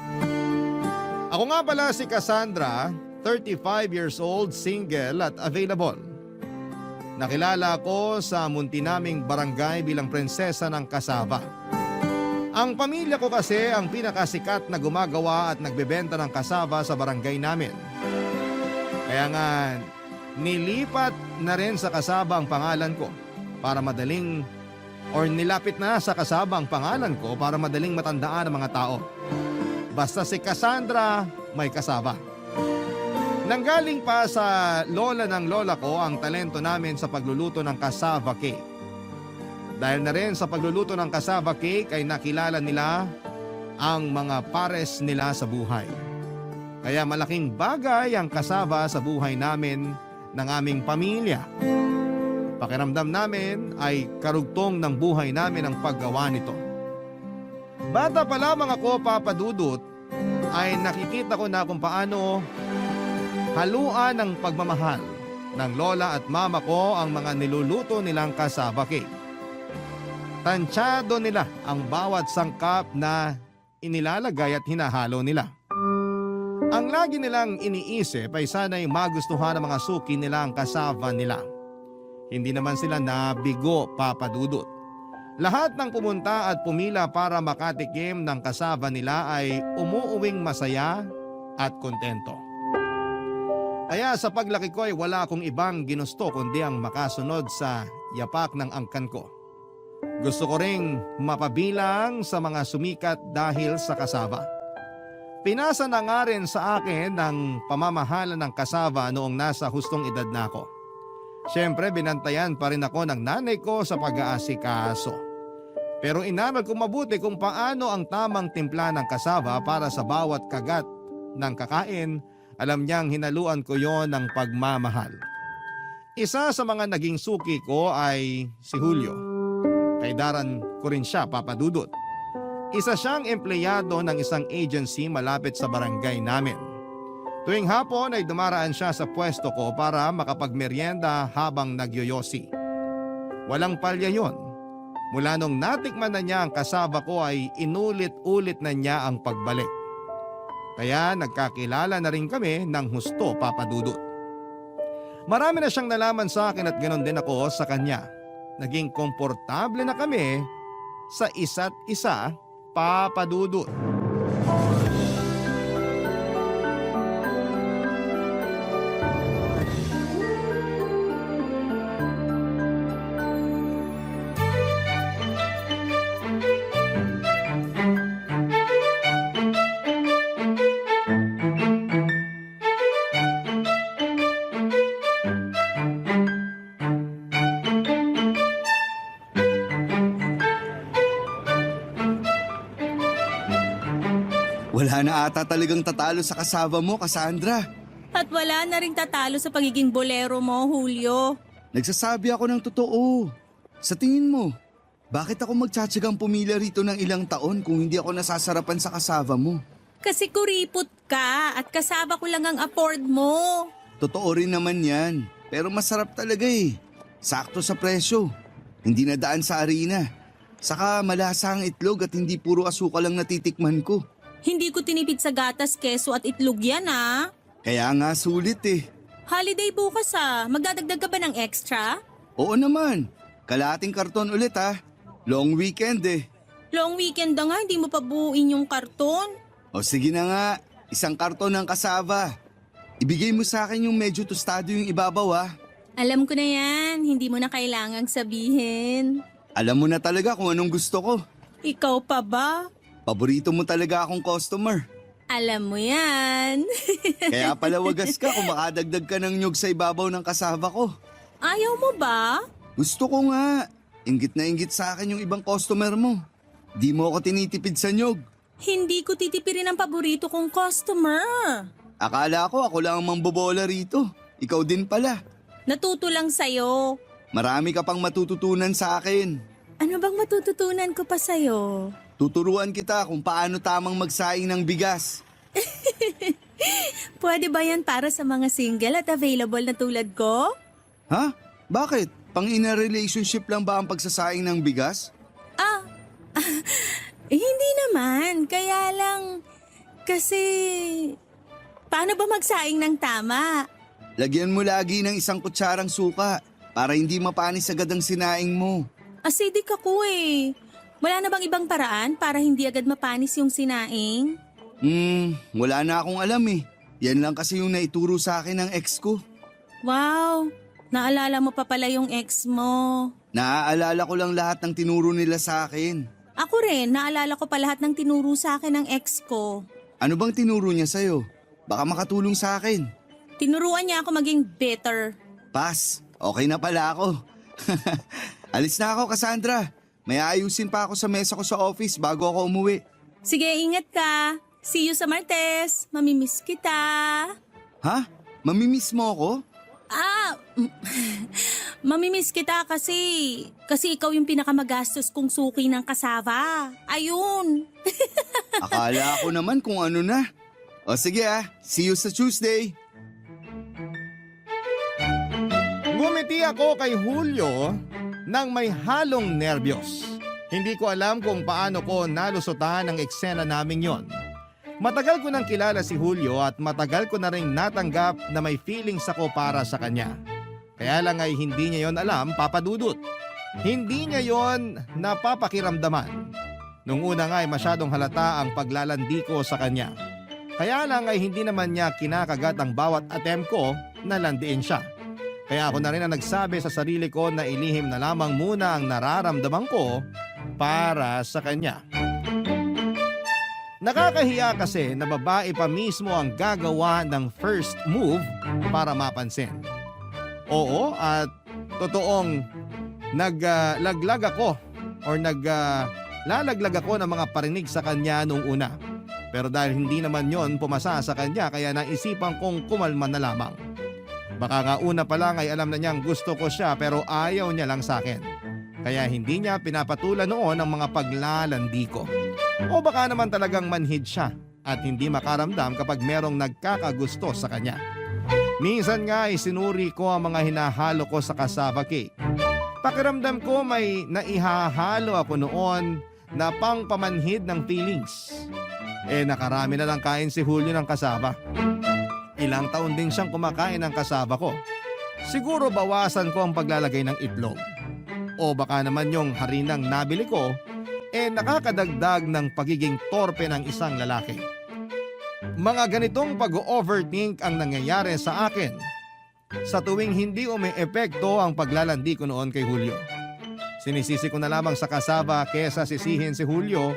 ako nga pala si Cassandra, 35 years old, single at available. Nakilala ko sa munti naming barangay bilang prinsesa ng Kasava. Ang pamilya ko kasi ang pinakasikat na gumagawa at nagbebenta ng kasava sa barangay namin. Kaya nga, nilipat na rin sa kasaba ang pangalan ko para madaling nilapit na sa kasaba ang pangalan ko para madaling matandaan ng mga tao. Basta si Cassandra may kasaba. Nanggaling pa sa lola ng lola ko ang talento namin sa pagluluto ng cassava cake. Dahil na rin sa pagluluto ng cassava cake ay nakilala nila ang mga pares nila sa buhay. Kaya malaking bagay ang cassava sa buhay namin ng aming pamilya. Pakiramdam namin ay karugtong ng buhay namin ang paggawa nito. Bata pa lamang ako, Papa Dudut, ay nakikita ko na kung paano haluan ng pagmamahal ng lola at mama ko ang mga niluluto nilang cassava cake. Tansyado nila ang bawat sangkap na inilalagay at hinahalo nila. Ang lagi nilang iniisip ay sana'y magustuhan ng mga suki nila ang cassava nila. Hindi naman sila nabigo, Papa Dudut. Lahat ng pumunta at pumila para makatikim ng cassava nila ay umuuwing masaya at kontento. Kaya sa paglaki ko ay wala akong ibang ginusto kundi ang makasunod sa yapak ng angkan ko. Gusto ko ring mapabilang sa mga sumikat dahil sa kasaba. Pinasa na nga rin sa akin ng pamamahala ng kasaba noong nasa hustong edad na ako. Siyempre binantayan pa rin ako ng nanay ko sa pag-aasikaso. Pero inaral ko mabuti kung paano ang tamang timpla ng kasaba para sa bawat kagat ng kakain. Alam niyang hinaluan ko yon ng pagmamahal. Isa sa mga naging suki ko ay si Julio. Kaidaran ko rin siya, Papa Dudut. Isa siyang empleyado ng isang agency malapit sa barangay namin. Tuwing hapon ay dumaraan siya sa pwesto ko para makapagmeryenda habang nagyoyosi. Walang palya yon. Mula nung natikman na niya ang kasaba ko ay inulit-ulit na niya ang pagbalik. Kaya nagkakilala na rin kami ng husto, Papa Dudut. Marami na siyang nalaman sa akin at ganoon din ako sa kanya. Naging komportable na kami sa isa't isa, Papa Dudut. Wala na ata talagang tatalo sa kasava mo, Cassandra. At wala na ring tatalo sa pagiging bolero mo, Julio. Nagsasabi ako ng totoo. Sa tingin mo, bakit ako magtsatsagang pumila rito ng ilang taon kung hindi ako nasasarapan sa kasava mo? Kasi kuripot ka at kasama ko lang ang afford mo. Totoo rin naman yan. Pero masarap talaga eh. Sakto sa presyo. Hindi na daan sa arena. Saka malasa ang itlog at hindi puro asukal lang natitikman ko. Hindi ko tinipid sa gatas, keso at itlog yan ah. Kaya nga sulit eh. Holiday bukas ah. Magdadagdag ka ba ng extra? Oo naman. Kalating karton ulit ah. Long weekend eh. Long weekend na nga, hindi mo pa buuin yung karton. O sige na nga, isang karton ng kasava. Ibigay mo sa akin yung medyo tostado yung ibabaw ah. Alam ko na yan, hindi mo na kailangang sabihin. Alam mo na talaga kung anong gusto ko. Ikaw pa ba? Paborito mo talaga akong customer. Alam mo yan. Kaya pala wagas ka kung makadagdag ka ng nyug sa ibabaw ng kasava ko. Ayaw mo ba? Gusto ko nga. Inggit na inggit sa akin yung ibang customer mo. Di mo ako tinitipid sa nyug. Hindi ko titipirin ang paborito kong customer. Akala ko ako lang ang mambobola rito. Ikaw din pala. Natuto lang sa'yo. Marami ka pang matututunan sa akin. Ano bang matututunan ko pa sa'yo? Tuturuan kita kung paano tamang magsaing ng bigas. Pwede ba yan para sa mga single at available na tulad ko? Ha? Bakit? Pang-ina relationship lang ba ang pagsasaing ng bigas? Hindi naman. Kaya lang, kasi, paano ba magsaing ng tama? Lagyan mo lagi ng isang kutsarang suka para hindi mapanis agad ang sinaing mo. Acidic ako eh. Wala na bang ibang paraan para hindi agad mapanis yung sinaing? Wala na akong alam eh. Yan lang kasi yung naituro sa akin ng ex ko. Wow, naalala mo pa pala yung ex mo. Naaalala ko lang lahat ng tinuro nila sa akin. Ako rin, naalala ko pa lahat ng tinuro sa akin ng ex ko. Ano bang tinuro niya sa'yo? Baka makatulong sa akin. Tinuruan niya ako maging better. Pass, okay na pala ako. Alis na ako, Cassandra. May aayusin pa ako sa mesa ko sa office bago ako umuwi. Sige, ingat ka. See you sa Martes. Mamimiss kita. Ha? Mamimiss mo ako? Mamimiss kita kasi ikaw yung pinakamagastos kong suki ng kasava. Ayun. Akala ko naman kung ano na. O sige see you sa Tuesday. Ngumiti ako kay Julio nang may halong nerbiyos. Hindi ko alam kung paano ko nalusutan ang eksena namin yon. Matagal ko nang kilala si Julio at matagal ko na rin natanggap na may feelings ako para sa kanya. Kaya lang ay hindi niya yon alam, Papa Dudut. Hindi niya yon napapakiramdaman. Nung una nga ay masyadong halata ang paglalandi ko sa kanya. Kaya lang ay hindi naman niya kinakagat ang bawat attempt ko na landiin siya. Kaya ako na rin ang nagsabi sa sarili ko na ilihim na lamang muna ang nararamdaman ko para sa kanya. Nakakahiya kasi na babae pa mismo ang gagawa ng first move para mapansin. Oo, at totoong naglalaglag ako ako ng mga parinig sa kanya nung una. Pero dahil hindi naman yon pumasa sa kanya kaya naisipan kong kumalma na lamang. Baka nga una pa lang ay alam na niyang gusto ko siya pero ayaw niya lang sa akin. Kaya hindi niya pinapatulan noon ang mga paglalandi ko. O baka naman talagang manhid siya at hindi makaramdam kapag merong nagkakagusto sa kanya. Minsan nga ay sinuri ko ang mga hinahalo ko sa cassava cake. Pakiramdam ko may naihahalo ako noon na pangpamanhid ng feelings. Nakarami na lang kain si Julio ng cassava. Ilang taon din siyang kumakain ng cassava ko. Siguro bawasan ko ang paglalagay ng itlog. O baka naman yung harinang nabili ko nakakadagdag ng pagiging torpe ng isang lalaki. Mga ganitong pag-overthink ang nangyayari sa akin sa tuwing hindi umi-epekto ang paglalandi ko noon kay Julio. Sinisisi ko na lamang sa cassava kesa sisihin si Julio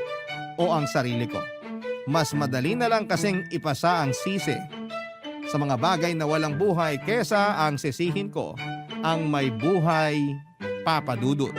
o ang sarili ko. Mas madali na lang kasing ipasa ang sisi sa mga bagay na walang buhay kesa ang sisihin ko ang may buhay, Papa Dudut.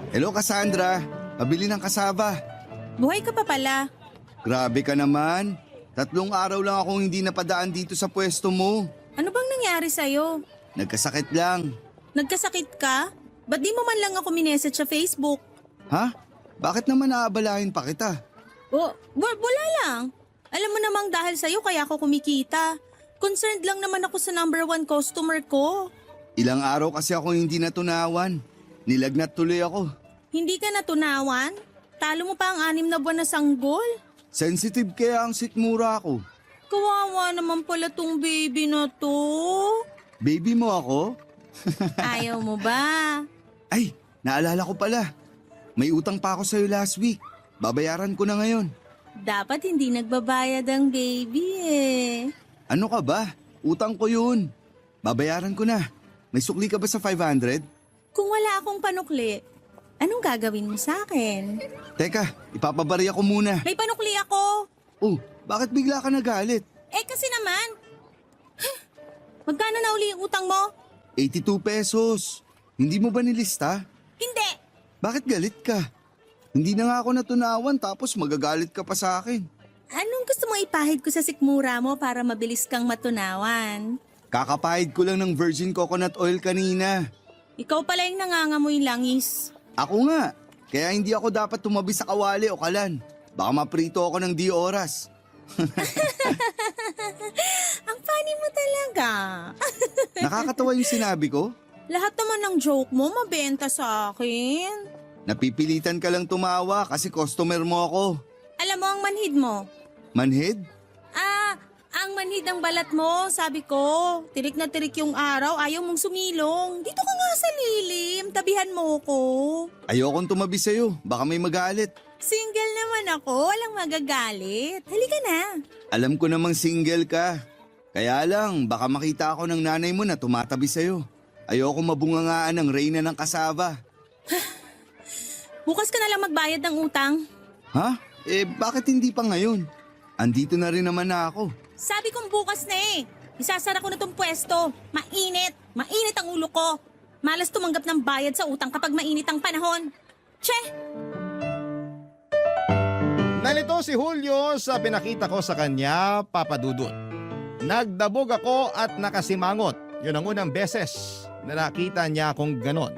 Hello Cassandra, pabili ng cassava. Buhay ka pa pala. Grabe ka naman. 3 araw lang akong hindi napadaan dito sa pwesto mo. Ano bang nangyari sa'yo? Nagkasakit lang. Nagkasakit ka? Ba't di mo man lang ako minessage sa Facebook? Ha? Bakit naman aabalahin pa kita? Wala lang. Alam mo namang dahil sa'yo kaya ako kumikita. Concerned lang naman ako sa number 1 customer ko. Ilang araw kasi ako hindi natunawan. Nilagnat tuloy ako. Hindi ka natunawan? Talo mo pa ang 6 na buwan na sanggol? Sensitive kaya ang sikmura ko. Kawawa naman pala tong baby na to. Baby mo ako? Ayaw mo ba? Ay, naalala ko pala. May utang pa ako sa'yo last week. Babayaran ko na ngayon. Dapat hindi nagbabayad ang baby eh. Ano ka ba? Utang ko yun. Babayaran ko na. May sukli ka ba sa 500? Kung wala akong panukli, anong gagawin mo sa akin? Teka, ipapabariya ko muna. May panukli ako. Oh, bakit bigla ka nagalit? Kasi naman. Magkano na uli yung utang mo? 82 pesos. Hindi mo ba nilista? Hindi. Bakit galit ka? Hindi na nga ako natunawan tapos magagalit ka pa sa akin. Anong gusto mong ipahid ko sa sikmura mo para mabilis kang matunawan? Kakapahid ko lang ng virgin coconut oil kanina. Ikaw pala yung nangangamoy langis. Ako nga. Kaya hindi ako dapat tumabi sa kawali o kalan. Baka maprito ako ng di oras. Ang funny mo talaga. Nakakatawa yung sinabi ko? Lahat naman ng joke mo mabenta sa akin. Napipilitan ka lang tumawa kasi customer mo ako. Alam mo ang manhid mo? Manhid? Ang manhid ng balat mo, sabi ko. Tirik na tirik yung araw, ayaw mong sumilong. Dito ka nga sa lilim, tabihan mo ko. Ayokong tumabi sa'yo, baka may magalit. Single naman ako, walang magagalit. Halika na. Alam ko namang single ka. Kaya lang, baka makita ako ng nanay mo na tumatabi sa'yo. Ayoko mabungangaan ng reyna ng kasaba. Bukas ka na lang magbayad ng utang. Ha? Bakit hindi pa ngayon? Andito na rin naman na ako. Sabi kong bukas na eh. Isasara ko na tong pwesto. Mainit. Mainit ang ulo ko. Malas tumanggap ng bayad sa utang kapag mainit ang panahon. Che! Nalito si Julio sa pinakita ko sa kanya, Papa Dudut. Nagdabog ako at nakasimangot. Yun ang unang beses na nakita niya akong ganon.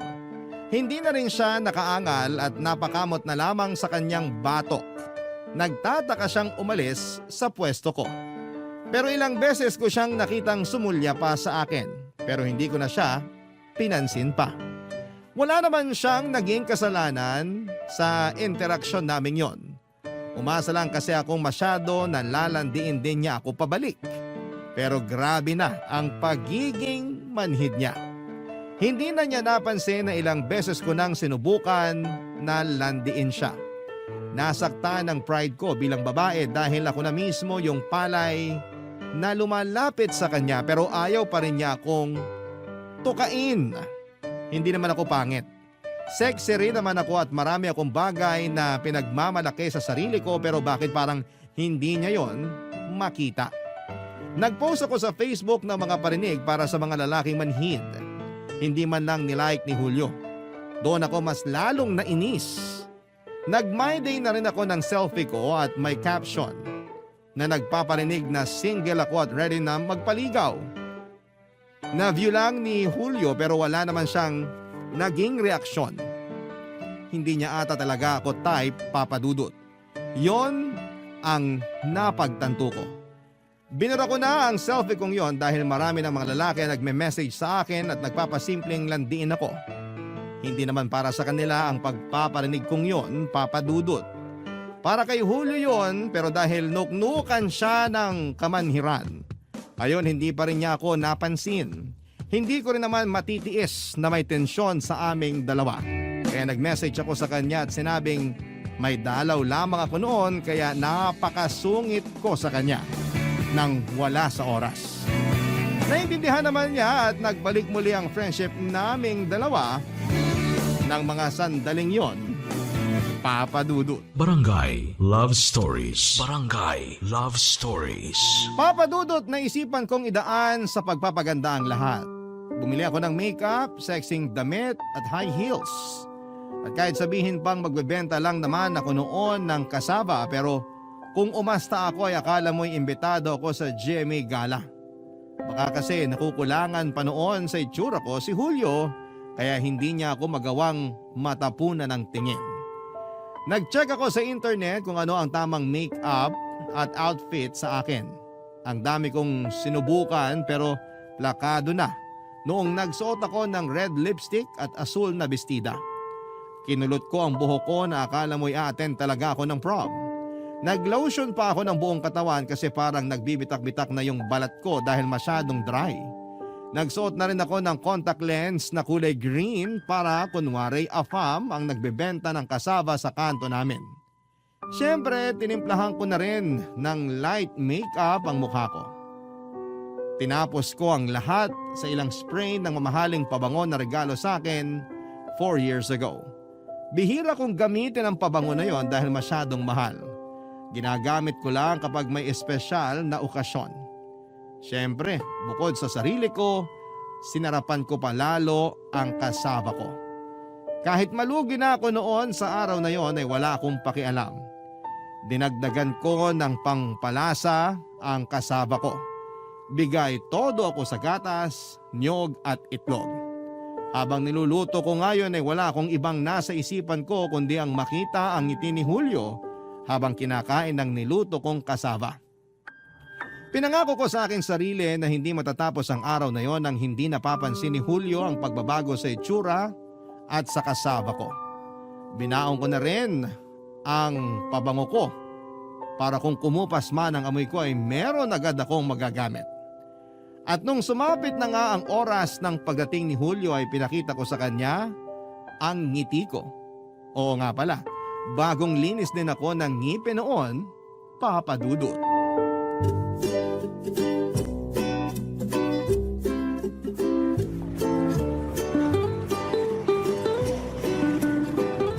Hindi na rin siya nakaangal at napakamot na lamang sa kanyang batok. Nagtataka siyang umalis sa pwesto ko. Pero ilang beses ko siyang nakitang sumulya pa sa akin. Pero hindi ko na siya pinansin pa. Wala naman siyang naging kasalanan sa interaksyon namin yon. Umasa lang kasi akong masyado na lalandiin din niya ako pabalik. Pero grabe na ang pagiging manhid niya. Hindi na niya napansin na ilang beses ko nang sinubukan na landiin siya. Nasaktan ang pride ko bilang babae dahil ako na mismo yung palay na lumalapit sa kanya pero ayaw pa rin niya akong tukain. Hindi naman ako pangit. Sexy rin naman ako at marami akong bagay na pinagmamalaki sa sarili ko pero bakit parang hindi niya yon makita. Nagpost ako sa Facebook ng mga parinig para sa mga lalaking manhid. Hindi man lang nilike ni Julio. Doon ako mas lalong nainis. Nag-my day na rin ako ng selfie ko at may caption na nagpaparinig na single ako at ready na magpaligaw. Na-view lang ni Julio pero wala naman siyang naging reaksyon. Hindi niya ata talaga ako type, Papa Dudut. Yon ang napagtanto ko. Binura ko na ang selfie kong yon dahil marami ng mga lalaki nagme-message sa akin at nagpapasimpleng landiin ako. Hindi naman para sa kanila ang pagpaparinig kong yon, Papa Dudut. Para kay Julio yon pero dahil nuknukan siya ng kamanhiran. Ayon hindi pa rin niya ako napansin. Hindi ko rin naman matitiis na may tensyon sa aming dalawa. Kaya nag-message ako sa kanya at sinabing may dalaw lamang ako noon kaya napakasungit ko sa kanya nang wala sa oras. Naintindihan naman niya at nagbalik muli ang friendship naming dalawa ng mga sandaling yon, Papa Dudut. Barangay Love Stories. Barangay Love Stories. Papa Dudut, naisipan kong idaan sa pagpapaganda ang lahat. Bumili ako ng makeup, sexing damit at high heels. At kahit sabihin pang magbebenta lang naman ako noon ng kasaba pero kung umasta ako ay akala mo'y imbitado ako sa GMA Gala. Baka kasi nakukulangan pa noon sa itsura ko si Julio kaya hindi niya ako magawang matapunan ng tingin. Nag-check ako sa internet kung ano ang tamang make-up at outfit sa akin. Ang dami kong sinubukan pero plakado na noong nagsuot ako ng red lipstick at asul na bestida. Kinulot ko ang buhok ko na akala mo'y a-attend talaga ako ng prom. Nag-lotion pa ako ng buong katawan kasi parang nagbibitak-bitak na yung balat ko dahil masyadong dry. Nagsuot na rin ako ng contact lens na kulay green para kunwari afam ang nagbebenta ng kasaba sa kanto namin. Siyempre, tinimplahan ko na rin ng light makeup ang mukha ko. Tinapos ko ang lahat sa ilang spray ng mamahaling pabango na regalo sa akin 4 years ago. Bihira kong gamitin ang pabango na yon dahil masyadong mahal. Ginagamit ko lang kapag may espesyal na okasyon. Siyempre, bukod sa sarili ko, sinarapan ko pa lalo ang kasaba ko. Kahit malugi na ako noon sa araw na yon ay wala akong pakialam. Dinagdagan ko ng pangpalasa ang kasaba ko. Bigay todo ako sa gatas, niyog at itlog. Habang niluluto ko ngayon ay wala akong ibang nasa isipan ko kundi ang makita ang ngiti ni Julio habang kinakain ng niluto kong kasaba. Pinangako ko sa aking sarili na hindi matatapos ang araw na yon nang hindi napapansin ni Julio ang pagbabago sa itsura at sa kasaba ko. Binaon ko na rin ang pabango ko para kung kumupas man ang amoy ko ay meron agad akong magagamit. At nung sumapit na nga ang oras ng pagdating ni Julio ay pinakita ko sa kanya ang ngiti ko. Oo nga pala, bagong linis din ako ng ngipin noon, Papa Dudut.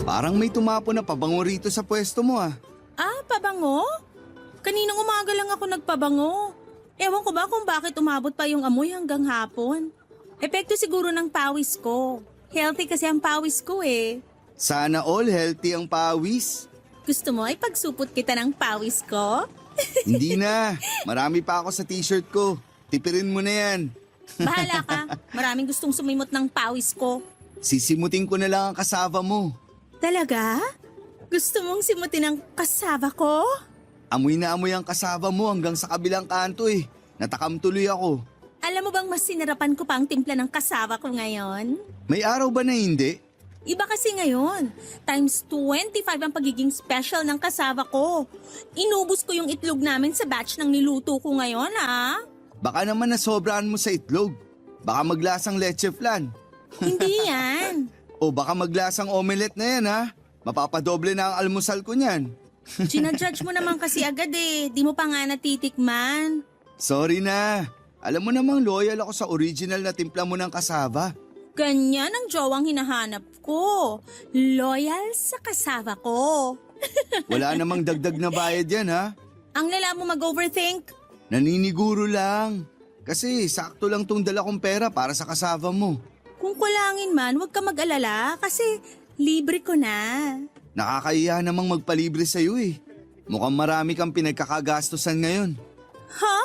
Parang may tumapo na pabango rito sa pwesto mo ah. Ah, pabango? Kaninang umaga lang ako nagpabango. Ewan ko ba kung bakit umabot pa yung amoy hanggang hapon. Epekto siguro ng pawis ko. Healthy kasi ang pawis ko eh. Sana all healthy ang pawis. Gusto mo ay pagsupot kita ng pawis ko? Hindi na. Marami pa ako sa t-shirt ko. Tipirin mo na yan. Bahala ka. Maraming gustong sumimot ng pawis ko. Sisimutin ko na lang ang kasava mo. Talaga? Gusto mong simutin ang kasaba ko? Amoy na amoy ang kasava mo hanggang sa kabilang kanto eh. Natakam tuloy ako. Alam mo bang mas sinarapan ko pa ang timpla ng kasaba ko ngayon? May araw ba na hindi? Iba kasi ngayon. Times 25 ang pagiging special ng kasaba ko. Inubos ko yung itlog namin sa batch ng niluto ko ngayon, ah. Baka naman nasobrahan mo sa itlog. Baka maglasang leche flan. Hindi yan. O baka maglasang omelette na yan ha. Mapapadoble na ang almusal ko niyan. Ginajudge mo naman kasi agad eh. Di mo pa nga natitikman. Sorry na. Alam mo namang loyal ako sa original na timpla mo ng kasaba. Ganyan ang jowang hinahanap ko. Loyal sa kasaba ko. Wala namang dagdag na bayad yan ha. Ang lala mo mag-overthink. Naniniguro lang. Kasi sakto lang tong dala kong pera para sa kasaba mo. Kung kulangin man, huwag ka mag-alala kasi libre ko na. Nakakahiya namang magpalibre sa'yo eh. Mukhang marami kang pinagkakagastusan ngayon. Ha?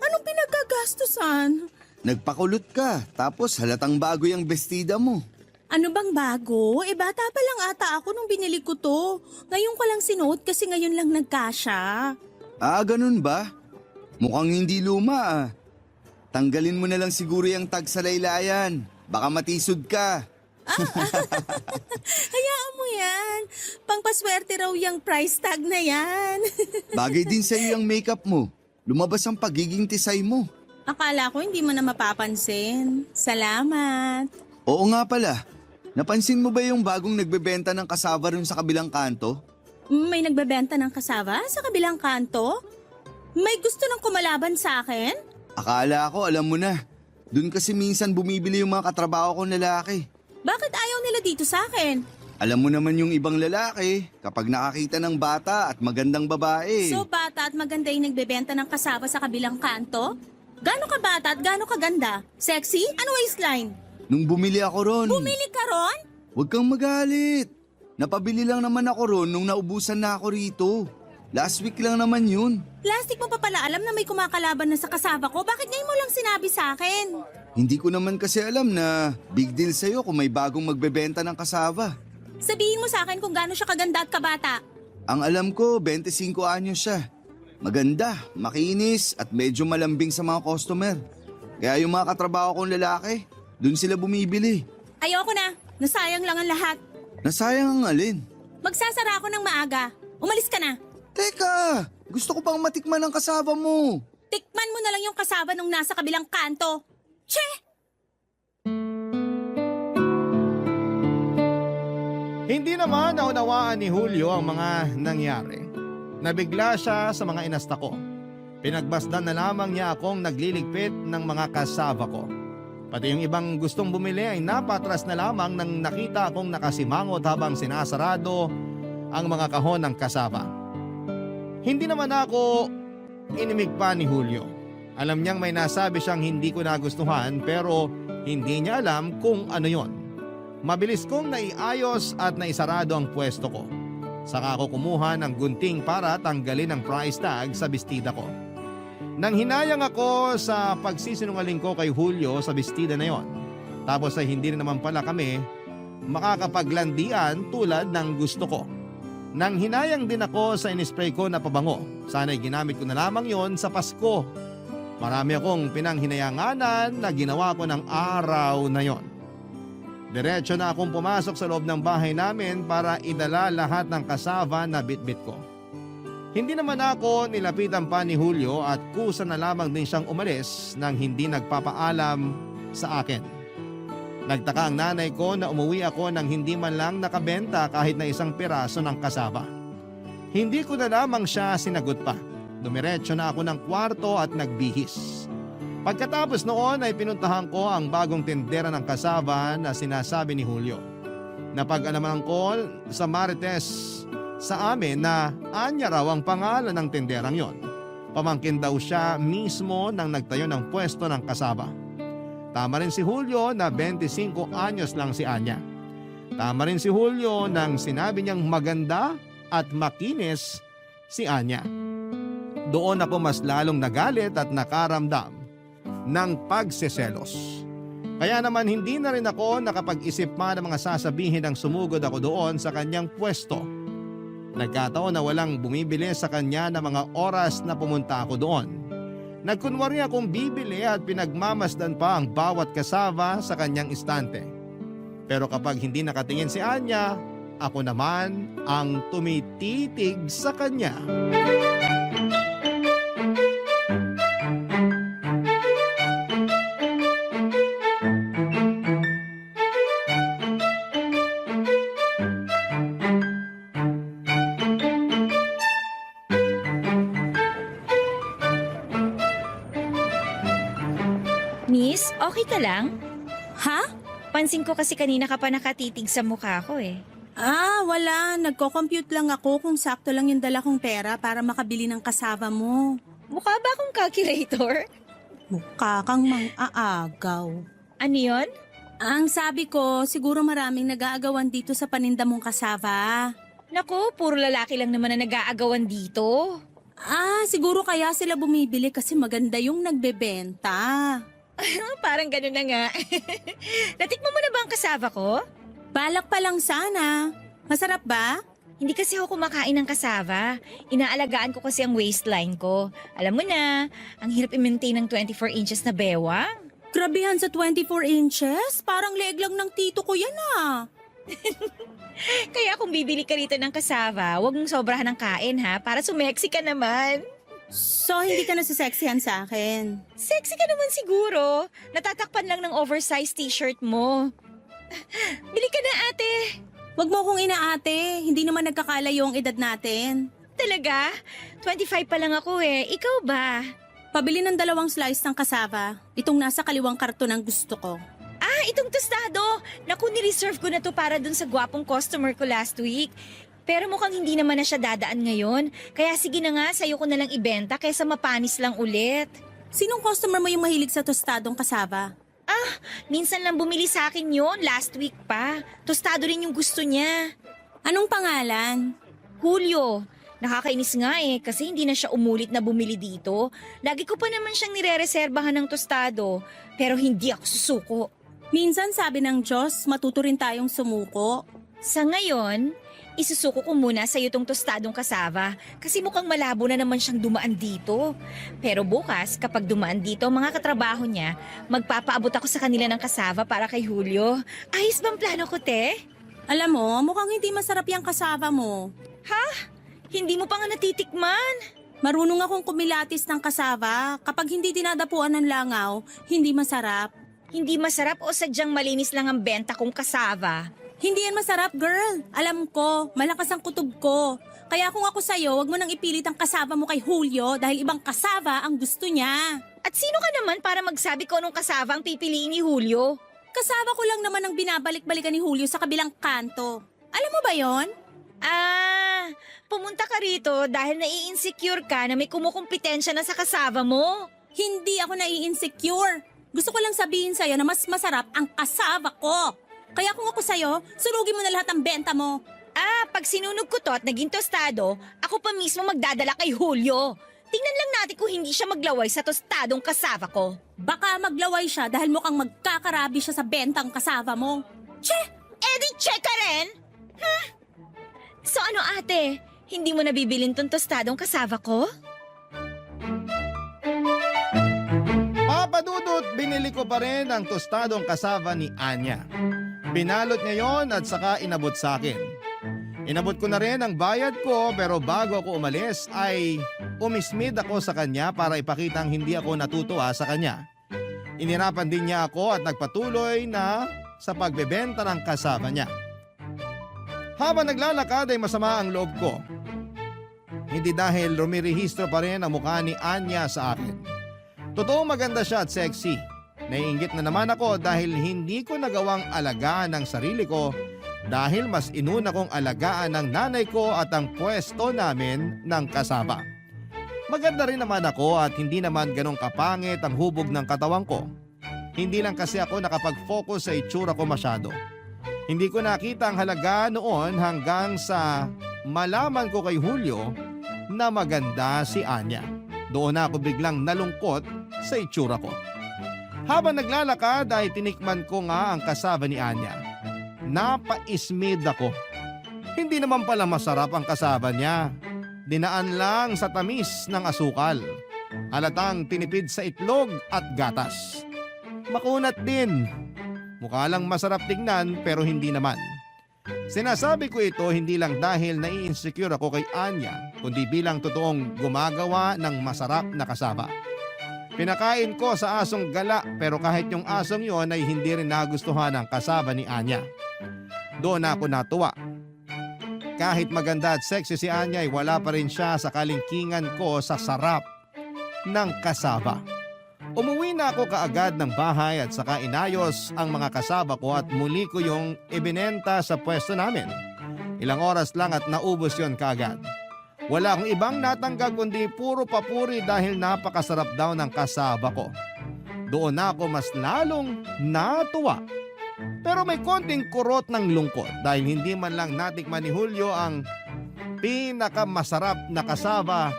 Anong pinagkagastusan? Nagpakulot ka, tapos halatang bago yung bestida mo. Ano bang bago? Bata pa lang ata ako nung binili ko to. Ngayon ko lang sinuot kasi ngayon lang nagkasya. Ah, ganun ba? Mukhang hindi luma ah. Tanggalin mo na lang siguro yung tag sa laylayan. Baka matisod ka. Hayaan mo yan. Pangpaswerte raw yung price tag na yan. Bagay din sa'yo yung makeup mo. Lumabas ang pagiging tisay mo. Akala ko hindi mo na mapapansin. Salamat. Oo nga pala. Napansin mo ba yung bagong nagbebenta ng kasaba rin sa kabilang kanto? May nagbebenta ng kasaba sa kabilang kanto? May gusto ng kumalaban sa akin? Akala ko alam mo na. Doon kasi minsan bumibili yung mga katrabaho kong lalaki. Bakit ayaw nila dito sa akin? Alam mo naman yung ibang lalaki, kapag nakakita ng bata at magandang babae. So bata at maganda yung nagbebenta ng kasaba sa kabilang kanto? Gano'n ka bata at gano'n ka ganda? Sexy? Ano waistline? Nung bumili ako ron. Bumili ka ron? Huwag kang magalit. Napabili lang naman ako ron nung naubusan na ako rito. Last week lang naman yun. Plastic mo pa pala alam na may kumakalaban na sa kasaba ko. Bakit ngayon mo lang sinabi sa akin? Hindi ko naman kasi alam na big deal sa'yo kung may bagong magbebenta ng kasaba. Sabihin mo sa akin kung gaano siya kaganda at kabata. Ang alam ko, 25 anyos siya. Maganda, makinis at medyo malambing sa mga customer. Kaya yung mga katrabaho kong lalaki, dun sila bumibili. Ayoko na. Nasayang lang ang lahat. Nasayang ang alin. Magsasara ako ng maaga. Umalis ka na. Teka, gusto ko pang matikman ang kasaba mo. Tikman mo na lang yung kasaba nung nasa kabilang kanto. Che! Hindi naman naunawaan ni Julio ang mga nangyari. Nabigla siya sa mga inasta ko. Pinagbasdan na lamang niya akong nagliligpit ng mga kasaba ko. Pati yung ibang gustong bumili ay napatras na lamang nang nakita akong nakasimangot habang sinasarado ang mga kahon ng kasaba. Hindi naman ako inimig pa ni Julio. Alam niyang may nasabi siyang hindi ko nagustuhan pero hindi niya alam kung ano yon. Mabilis kong naiayos at naisarado ang pwesto ko. Saka ako kumuha ng gunting para tanggalin ang price tag sa bestida ko. Nang hinayang ako sa pagsisinungaling ko kay Julio sa bestida na yon. Tapos ay hindi na naman pala kami makakapaglandian tulad ng gusto ko. Nang hinayang din ako sa inispray ko na pabango. Sana'y ginamit ko na lamang yon sa Pasko Marami akong pinanghinayanganan na ginawa ko ng araw na yon. Diretso na akong pumasok sa loob ng bahay namin para idala lahat ng kasava na bitbit ko. Hindi naman ako nilapitan pa ni Julio at kusa na lamang din siyang umalis nang hindi nagpapaalam sa akin. Nagtaka ang nanay ko na umuwi ako nang hindi man lang nakabenta kahit na isang piraso ng kasava. Hindi ko na lamang siya sinagot pa. Dumiretso na ako ng kwarto at nagbihis. Pagkatapos noon ay pinuntahan ko ang bagong tindera ng kasava na sinasabi ni Julio. Napag-alaman ko sa Marites sa amin na Anya raw ang pangalan ng tinderang yon. Pamangkin daw siya mismo nang nagtayo ng pwesto ng kasava. Tama rin si Julio na 25 anyos lang si Anya. Tama rin si Julio nang sinabi niyang maganda at makinis si Anya. Doon ako mas lalong nagalit at nakaramdam ng pagseselos. Kaya naman hindi na rin ako nakapag-isip pa ng mga sasabihin nang sumugod ako doon sa kanyang pwesto. Nagkataon na walang bumibili sa kanya na mga oras na pumunta ako doon. Nagkunwari akong bibili at pinagmamasdan pa ang bawat kasava sa kanyang istante. Pero kapag hindi nakatingin si Anya, ako naman ang tumititig sa kanya. Miss, okay ka lang? Ha? Pansin ko kasi kanina ka pa nakatitig sa mukha ko eh. Wala. Nagko-compute lang ako kung sakto lang yung dala kong pera para makabili ng kasava mo. Mukha ba akong calculator? Mukha kang mang-aagaw. Ano yun? Ang sabi ko, siguro maraming nag-aagawan dito sa paninda mong kasava. Naku, puro lalaki lang naman na nag-aagawan dito. Siguro kaya sila bumibili kasi maganda yung nagbebenta. Parang ganun na nga. Natikman mo na ba ang kasava ko? Balak pa lang sana. Masarap ba? Hindi kasi ako kumakain ng kasava. Inaalagaan ko kasi ang waistline ko. Alam mo na, ang hirap i-maintain ng 24 inches na bewang. Grabehan sa 24 inches? Parang leeg lang ng tito ko yan Kaya kung bibili ka rito ng kasava, huwag mong sobrahan ng kain ha, para sumeksi ka naman. So, hindi ka nasisexihan sa akin. Sexy ka naman siguro. Natatakpan lang ng oversized t-shirt mo. Bili ka na ate. Wag mo akong inaate. Hindi naman nagkakalayo ang edad natin. Talaga? 25 pa lang ako eh. Ikaw ba? Pabili ng 2 slice ng kasava. Itong nasa kaliwang karton ang gusto ko. Itong tostado. Naku, ni-reserve ko na to para dun sa gwapong customer ko last week. Pero mukhang hindi naman na siya dadaan ngayon. Kaya sige na nga, sa'yo ko na lang ibenta kaysa mapanis lang ulit. Sinong customer mo yung mahilig sa tostadong kasava? Minsan lang bumili sa akin yon, last week pa. Tostado rin yung gusto niya. Anong pangalan? Julio. Nakakainis nga eh, kasi hindi na siya umulit na bumili dito. Lagi ko pa naman siyang nire-reserbahan ng tostado, pero hindi ako susuko. Minsan sabi ng Diyos, matuto rin tayong sumuko. Sa ngayon, isusuko ko muna sa iyo tong tostadong kasava kasi mukhang malabo na naman siyang dumaan dito. Pero bukas, kapag dumaan dito mga katrabaho niya, magpapaabot ako sa kanila ng kasava para kay Julio. Ayos bang plano ko, te? Alam mo, mukhang hindi masarap yung kasava mo. Hindi mo pa nga natitikman. Marunong akong kumilatis ng kasava. Kapag hindi dinadapuan ng langaw, hindi masarap. Hindi masarap o sadyang malinis lang ang benta kong kasava? Hindi yan masarap, girl. Alam ko, malakas ang kutob ko. Kaya kung ako sa'yo, wag mo nang ipilit ang kasava mo kay Julio dahil ibang kasava ang gusto niya. At sino ka naman para magsabi ko anong kasava ang pipiliin ni Julio? Kasava ko lang naman ang binabalik-balikan ni Julio sa kabilang kanto. Alam mo ba yon? Pumunta ka rito dahil nai-insecure ka na may kumukumpetensya na sa kasava mo. Hindi ako nai-insecure. Gusto ko lang sabihin sa'yo na mas masarap ang kasava ko. Kaya kung ako sa'yo, sunugin mo na lahat ng benta mo. Pag sinunog ko to at naging tostado, ako pa mismo magdadala kay Julio. Tingnan lang natin kung hindi siya maglaway sa tostadong kasava ko. Baka maglaway siya dahil mukhang magkakarabi siya sa bentang kasava mo. Che! Di check ka rin? So ano ate, hindi mo nabibilin tong tostadong kasava ko? binili ko pa rin ang tostadong kasava ni Anya. Binalot niya yon at saka inabot sa akin. Inabot ko na rin ang bayad ko pero bago ako umalis ay umismid ako sa kanya para ipakitang hindi ako natutuwa sa kanya. Inirapan din niya ako at nagpatuloy na sa pagbebenta ng kasava niya. Habang naglalakad ay masama ang loob ko. Hindi dahil rumirehistro pa rin ang mukha ni Anya sa akin. Totoong maganda siya at sexy. Naiinggit na naman ako dahil hindi ko nagawang alagaan ang sarili ko dahil mas inuna kong alagaan ng nanay ko at ang pwesto namin ng kasama. Maganda rin naman ako at hindi naman ganong kapangit ang hubog ng katawan ko. Hindi lang kasi ako nakapag-focus sa itsura ko masyado. Hindi ko nakita ang halaga noon hanggang sa malaman ko kay Julio na maganda si Anya. Doon ako biglang nalungkot sa itsura ko. Habang naglalakad ay tinikman ko nga ang kasava ni Anya. Napaismid ako. Hindi naman pala masarap ang kasava niya. Dinaan lang sa tamis ng asukal. Halatang tinipid sa itlog at gatas. Makunat din. Mukha lang masarap tingnan pero hindi naman. Sinasabi ko ito hindi lang dahil nai-insecure ako kay Anya, kundi bilang totoong gumagawa ng masarap na kasaba. Pinakain ko sa asong gala pero kahit yung asong yon ay hindi rin nagustuhan ng kasaba ni Anya. Doon ako natuwa. Kahit maganda at sexy si Anya ay wala pa rin siya sa kalingkingan ko sa sarap ng kasaba. Umuwi na ako kaagad ng bahay at saka inayos ang mga kasaba ko at muli ko yung ibinenta sa pwesto namin. Ilang oras lang at naubos yon kaagad. Wala akong ibang natanggap kundi puro papuri dahil napakasarap daw ng kasaba ko. Doon ako mas lalong natuwa. Pero may konting kurot ng lungkot dahil hindi man lang natikman ni Julio ang pinakamasarap na kasaba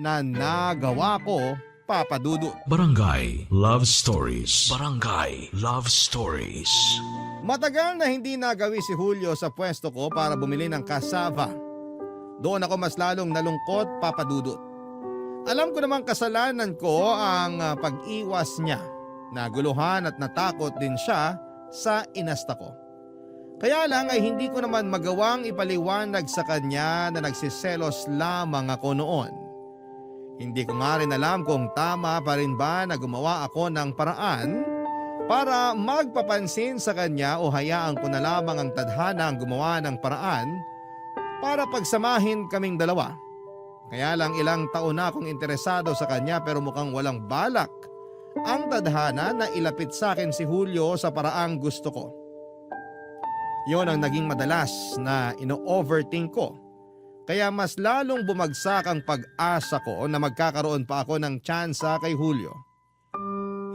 na nagawa ko, Papa Dudut. Barangay Love Stories. Barangay Love Stories. Matagal na hindi nagawi si Julio sa pwesto ko para bumili ng kasaba. Doon ako mas lalong nalungkot, Papa Dudut. Alam ko namang kasalanan ko ang pag-iwas niya. Naguluhan at natakot din siya sa inasta ko. Kaya lang ay hindi ko naman magawang ipaliwanag sa kanya na nagsiselos lamang ako noon. Hindi ko nga rin alam kung tama pa rin ba na gumawa ako ng paraan para magpapansin sa kanya o hayaan ko na lamang ang tadhana ang gumawa ng paraan para pagsamahin kaming dalawa. Kaya lang ilang taon na akong interesado sa kanya pero mukhang walang balak ang tadhana na ilapit sa akin si Julio sa paraang gusto ko. Yon ang naging madalas na ino-overthink ko. Kaya mas lalong bumagsak ang pag-asa ko na magkakaroon pa ako ng tsansa kay Julio.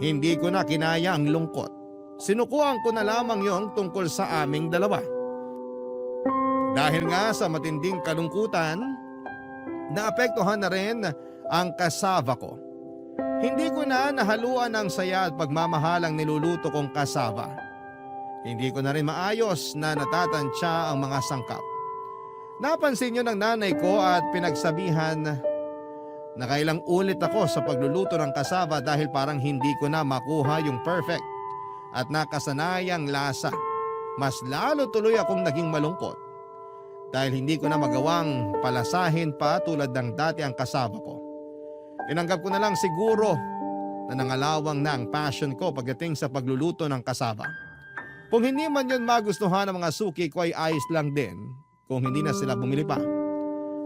Hindi ko na kinaya ang lungkot. Sinukuhan ko na lamang yon tungkol sa aming dalawa. Dahil nga sa matinding kalungkutan, naapektuhan na rin ang kasava ko. Hindi ko na nahaluan ang saya at pagmamahal ang niluluto kong kasava. Hindi ko na rin maayos na natatansya ang mga sangkap. Napansin yun ng nanay ko at pinagsabihan na kailang ulit ako sa pagluluto ng kasava dahil parang hindi ko na makuha yung perfect at nakasanayang lasa. Mas lalo tuloy akong naging malungkot dahil hindi ko na magawang palasahin pa tulad ng dati ang kasava ko. Tinanggap ko na lang siguro na nangalawang na ang passion ko pagdating sa pagluluto ng kasava. Kung hindi man yun magustuhan ng mga suki ko ay ayos lang din kung hindi na sila bumili pa.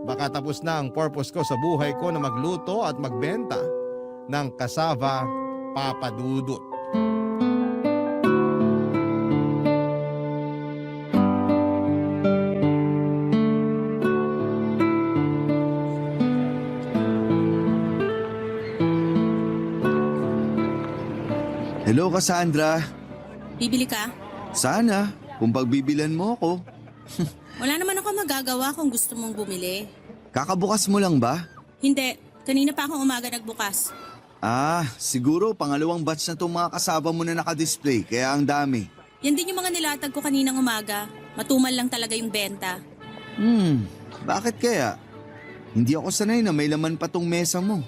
Baka tapos na ang purpose ko sa buhay ko na magluto at magbenta ng kasava, Papa Dudut. Hello, Cassandra. Bibili ka? Sana, kung pagbibilan mo ako. Wala naman ako magagawa kung gusto mong bumili. Kakabukas mo lang ba? Hindi, kanina pa akong umaga nagbukas. Siguro pangalawang batch na itong mga kasaba mo na nakadisplay, kaya ang dami. Yan din yung mga nilatag ko kaninang umaga. Matumal lang talaga yung benta. Bakit kaya? Hindi ako sanay na may laman pa tong mesa mo.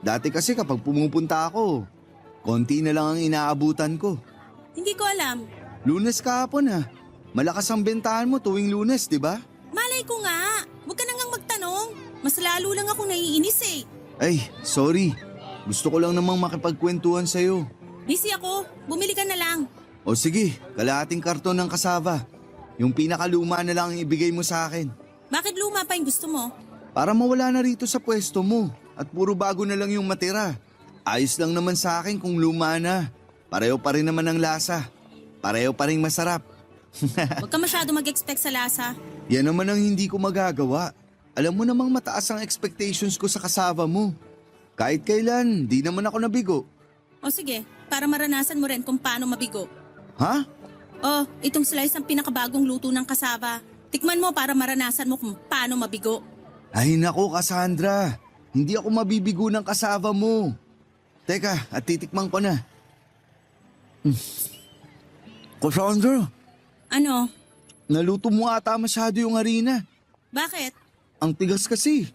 Dati kasi kapag pumupunta ako, Konti na lang ang inaabutan ko. Hindi ko alam. Lunes kahapon ha. Malakas ang bentahan mo tuwing Lunes, di ba? Malay ko nga. Huwag ka na ngang magtanong. Mas lalo lang akong naiinis eh. Ay, sorry. Gusto ko lang namang makipagkwentuhan sa'yo. Busy ako. Bumili ka na lang. O sige, kalahating karton ng kasava. Yung pinakaluma na lang ang ibigay mo sa akin. Bakit luma pa yung gusto mo? Para mawala na rito sa pwesto mo at puro bago na lang yung matira. Ayos lang naman sa akin kung luma na. Pareho pa rin naman ang lasa. Pareho pa rin masarap. Huwag ka masyado mag-expect sa lasa. Yan naman ang hindi ko magagawa. Alam mo namang mataas ang expectations ko sa kasava mo. Kahit kailan, di naman ako nabigo. O sige, para maranasan mo rin kung paano mabigo. Ha? Oh, itong slice ng pinakabagong luto ng kasaba. Tikman mo para maranasan mo kung paano mabigo. Ay nako, Cassandra. Hindi ako mabibigo ng kasava mo. Teka, at titikman ko na. Cassandra, Ano? naluto mo ata masyado yung harina. Bakit? Ang tigas kasi.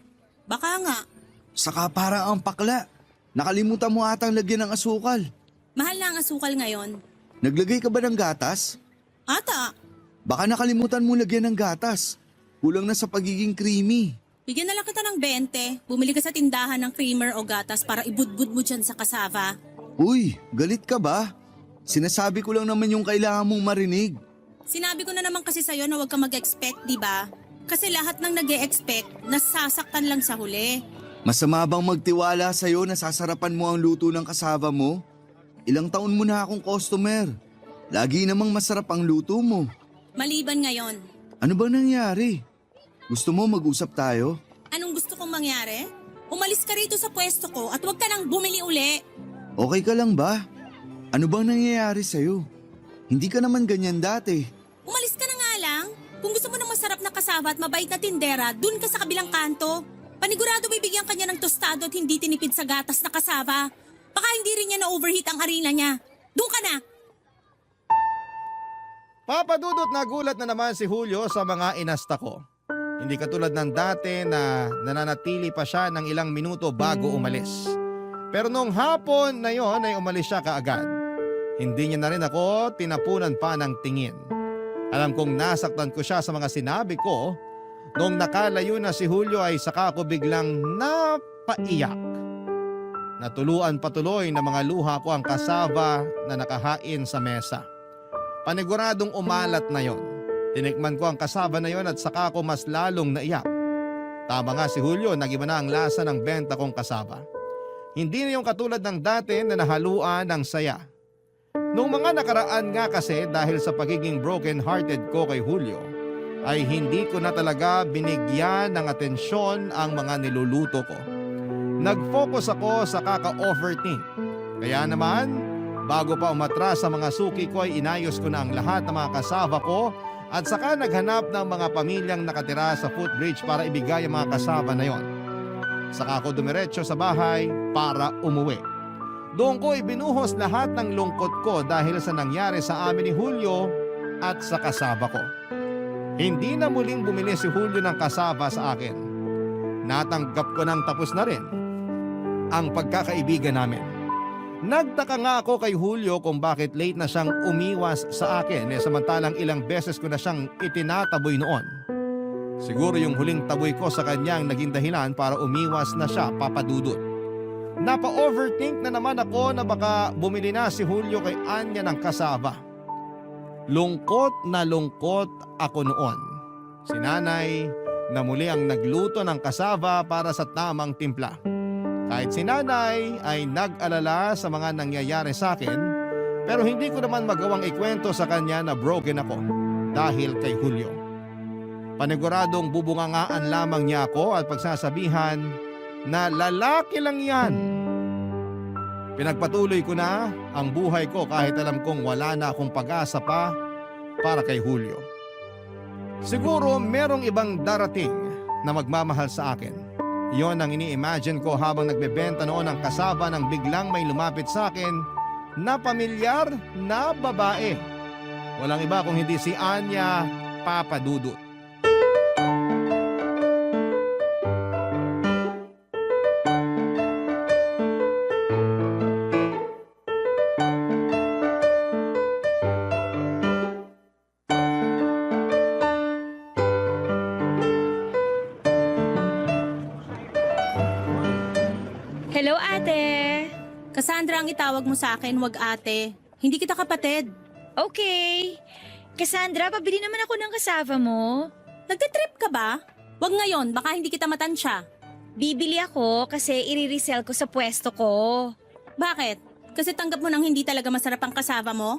Baka nga. Saka parang ang pakla. Nakalimutan mo atang lagyan ng asukal. Mahal na ang asukal ngayon. Naglagay ka ba ng gatas? Ata, Baka nakalimutan mo lagyan ng gatas. Kulang na sa pagiging creamy. bigyan na lang kita ng 20. Bumili ka sa tindahan ng creamer o gatas para ibudbud mo dyan sa kasava. Uy, galit ka ba? Sinasabi ko lang naman yung kailangan mong marinig. Sinabi ko na naman kasi sa'yo na huwag ka mag-expect, di ba? Kasi lahat ng nag-e-expect, nasasaktan lang sa huli. Masama bang magtiwala sa'yo na sasarapan mo ang luto ng kasava mo? Ilang taon mo na akong customer. Lagi namang masarap ang luto mo. Maliban ngayon. Ano ba nangyari? Gusto mo mag-usap tayo? Anong gusto kong mangyari? Umalis ka rito sa pwesto ko at huwag ka nang bumili uli. Okay ka lang ba? Ano bang nangyayari sa'yo? Hindi ka naman ganyan dati. Umalis ka na nga lang. Kung gusto mo ng masarap na kasava at mabait na tindera, dun ka sa kabilang kanto. Panigurado bibigyan ka niya ng tostado at hindi tinipid sa gatas na kasava. Baka hindi rin niya na-overheat ang harina niya. Doon ka na! Papadudot, nagulat na naman si Julio sa mga inasta ko. Hindi katulad ng dati na nananatili pa siya ng ilang minuto bago umalis. Pero nung hapon na yon ay umalis siya kaagad. Hindi niya na rin ako tinapunan pa ng tingin. Alam kong nasaktan ko siya sa mga sinabi ko. Nung nakalayo na si Julio ay saka ako biglang napaiyak. Natuluan patuloy na mga luha ko ang kasava na nakahain sa mesa. Paniguradong umalat na yon. Tinikman ko ang kasava na yon at saka ako mas lalong naiyak. Tama nga si Julio, nag-iba na ang lasa ng benta kong kasava. Hindi na yung katulad ng dati na nahaluan ng saya. Noong mga nakaraan nga kasi dahil sa pagiging broken-hearted ko kay Julio, ay hindi ko na talaga binigyan ng atensyon ang mga niluluto ko. Nag-focus ako sa kaka-overthink. Kaya naman, bago pa umatras sa mga suki ko ay inayos ko na ang lahat ng mga kasava ko at saka naghanap ng mga pamilyang nakatira sa footbridge para ibigay ang mga kasava na yon. Saka ako dumiretso sa bahay para umuwi. Doon ko ibinuhos lahat ng lungkot ko dahil sa nangyari sa amin ni Julio at sa kasava ko. Hindi na muling bumili si Julio ng kasava sa akin. Natanggap ko nang tapos na rin ang pagkakaibigan namin. Nagtaka nga ako kay Julio kung bakit late na siyang umiwas sa akin samantalang ilang beses ko na siyang itinataboy noon. Siguro yung huling taboy ko sa kanyang naging dahilan para umiwas na siya, papadudot. Napa-overthink na naman ako na baka bumili na si Julio kay Anya ng kasava. Lungkot na lungkot ako noon. Si nanay na muli ang nagluto ng kasava para sa tamang timpla. Kahit si nanay ay nag-alala sa mga nangyayari sa akin, pero hindi ko naman magawang ikwento sa kanya na broken ako dahil kay Julio. Paniguradong bubungangaan lamang niya ako at pagsasabihan na lalaki lang yan. Pinagpatuloy ko na ang buhay ko kahit alam kong wala na akong pag-asa pa para kay Julio. Siguro merong ibang darating na magmamahal sa akin. Yon ang ini-imagine ko habang nagbebenta noon ng kasava nang biglang may lumapit sa akin na pamilyar na babae. Walang iba kung hindi si Anya Papadudut. Cassandra ang itawag mo sa akin, wag ate. Hindi kita kapatid. Okay. Cassandra, pabili naman ako ng kasava mo. Nagtitrip ka ba? Wag ngayon, baka hindi kita matansya. Bibili ako kasi i-resell ko sa pwesto ko. Bakit? Kasi tanggap mo nang hindi talaga masarap ang kasava mo?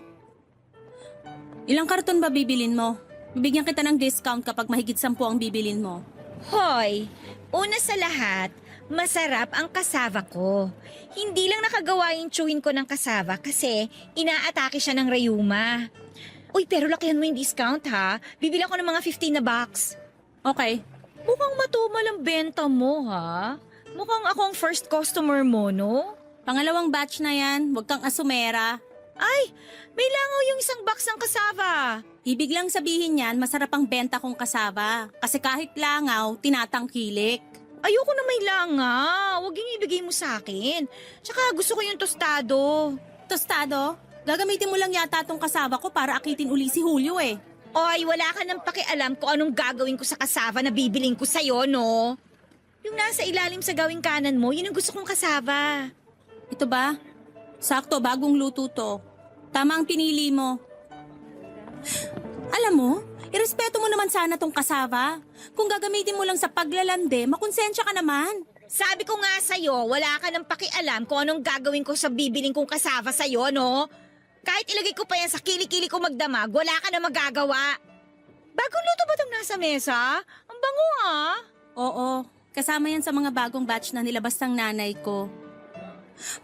Ilang karton ba bibilin mo? Bibigyan kita ng discount kapag mahigit 10 ang bibilin mo. Hoy, una sa lahat, masarap ang kasava ko. Hindi lang nakagawa yung chewin ko ng kasava kasi inaatake siya ng rayuma. Uy, pero lakihan mo yung discount ha. Bibili ako ng mga 15 na box. Okay. Mukhang matumal ang benta mo ha. Mukhang ako ang first customer mo, no? Pangalawang batch na yan, wag kang asumera. Ay, may langaw yung isang box ng kasava. Ibig lang sabihin yan, masarap ang benta kong kasava. Kasi kahit langaw, tinatangkilik. Ayoko na may langaw. Huwag yung ibigay mo sa akin. Tsaka gusto ko yung tostado. Tostado? Gagamitin mo lang yata tong kasava ko para akitin uli si Julio eh. Oy, wala ka nang pakialam kung anong gagawin ko sa kasava na bibiling ko sa'yo, no? Yung nasa ilalim sa gawing kanan mo, yun ang gusto kong kasava. Ito ba? Sakto, bagong luto to. Tama ang pinili mo. Alam mo, irespeto mo naman sana tong kasava. Kung gagamitin mo lang sa paglalande, makonsensya ka naman. Sabi ko nga sa'yo, wala ka nang pakialam kung anong gagawin ko sa bibiling kong kasava sa'yo, no? Kahit ilagay ko pa yan sa kilikili ko magdamag, wala ka na magagawa. Bagong luto ba itong nasa mesa? Ang bango ah. Oo, kasama yan sa mga bagong batch na nilabas ng nanay ko.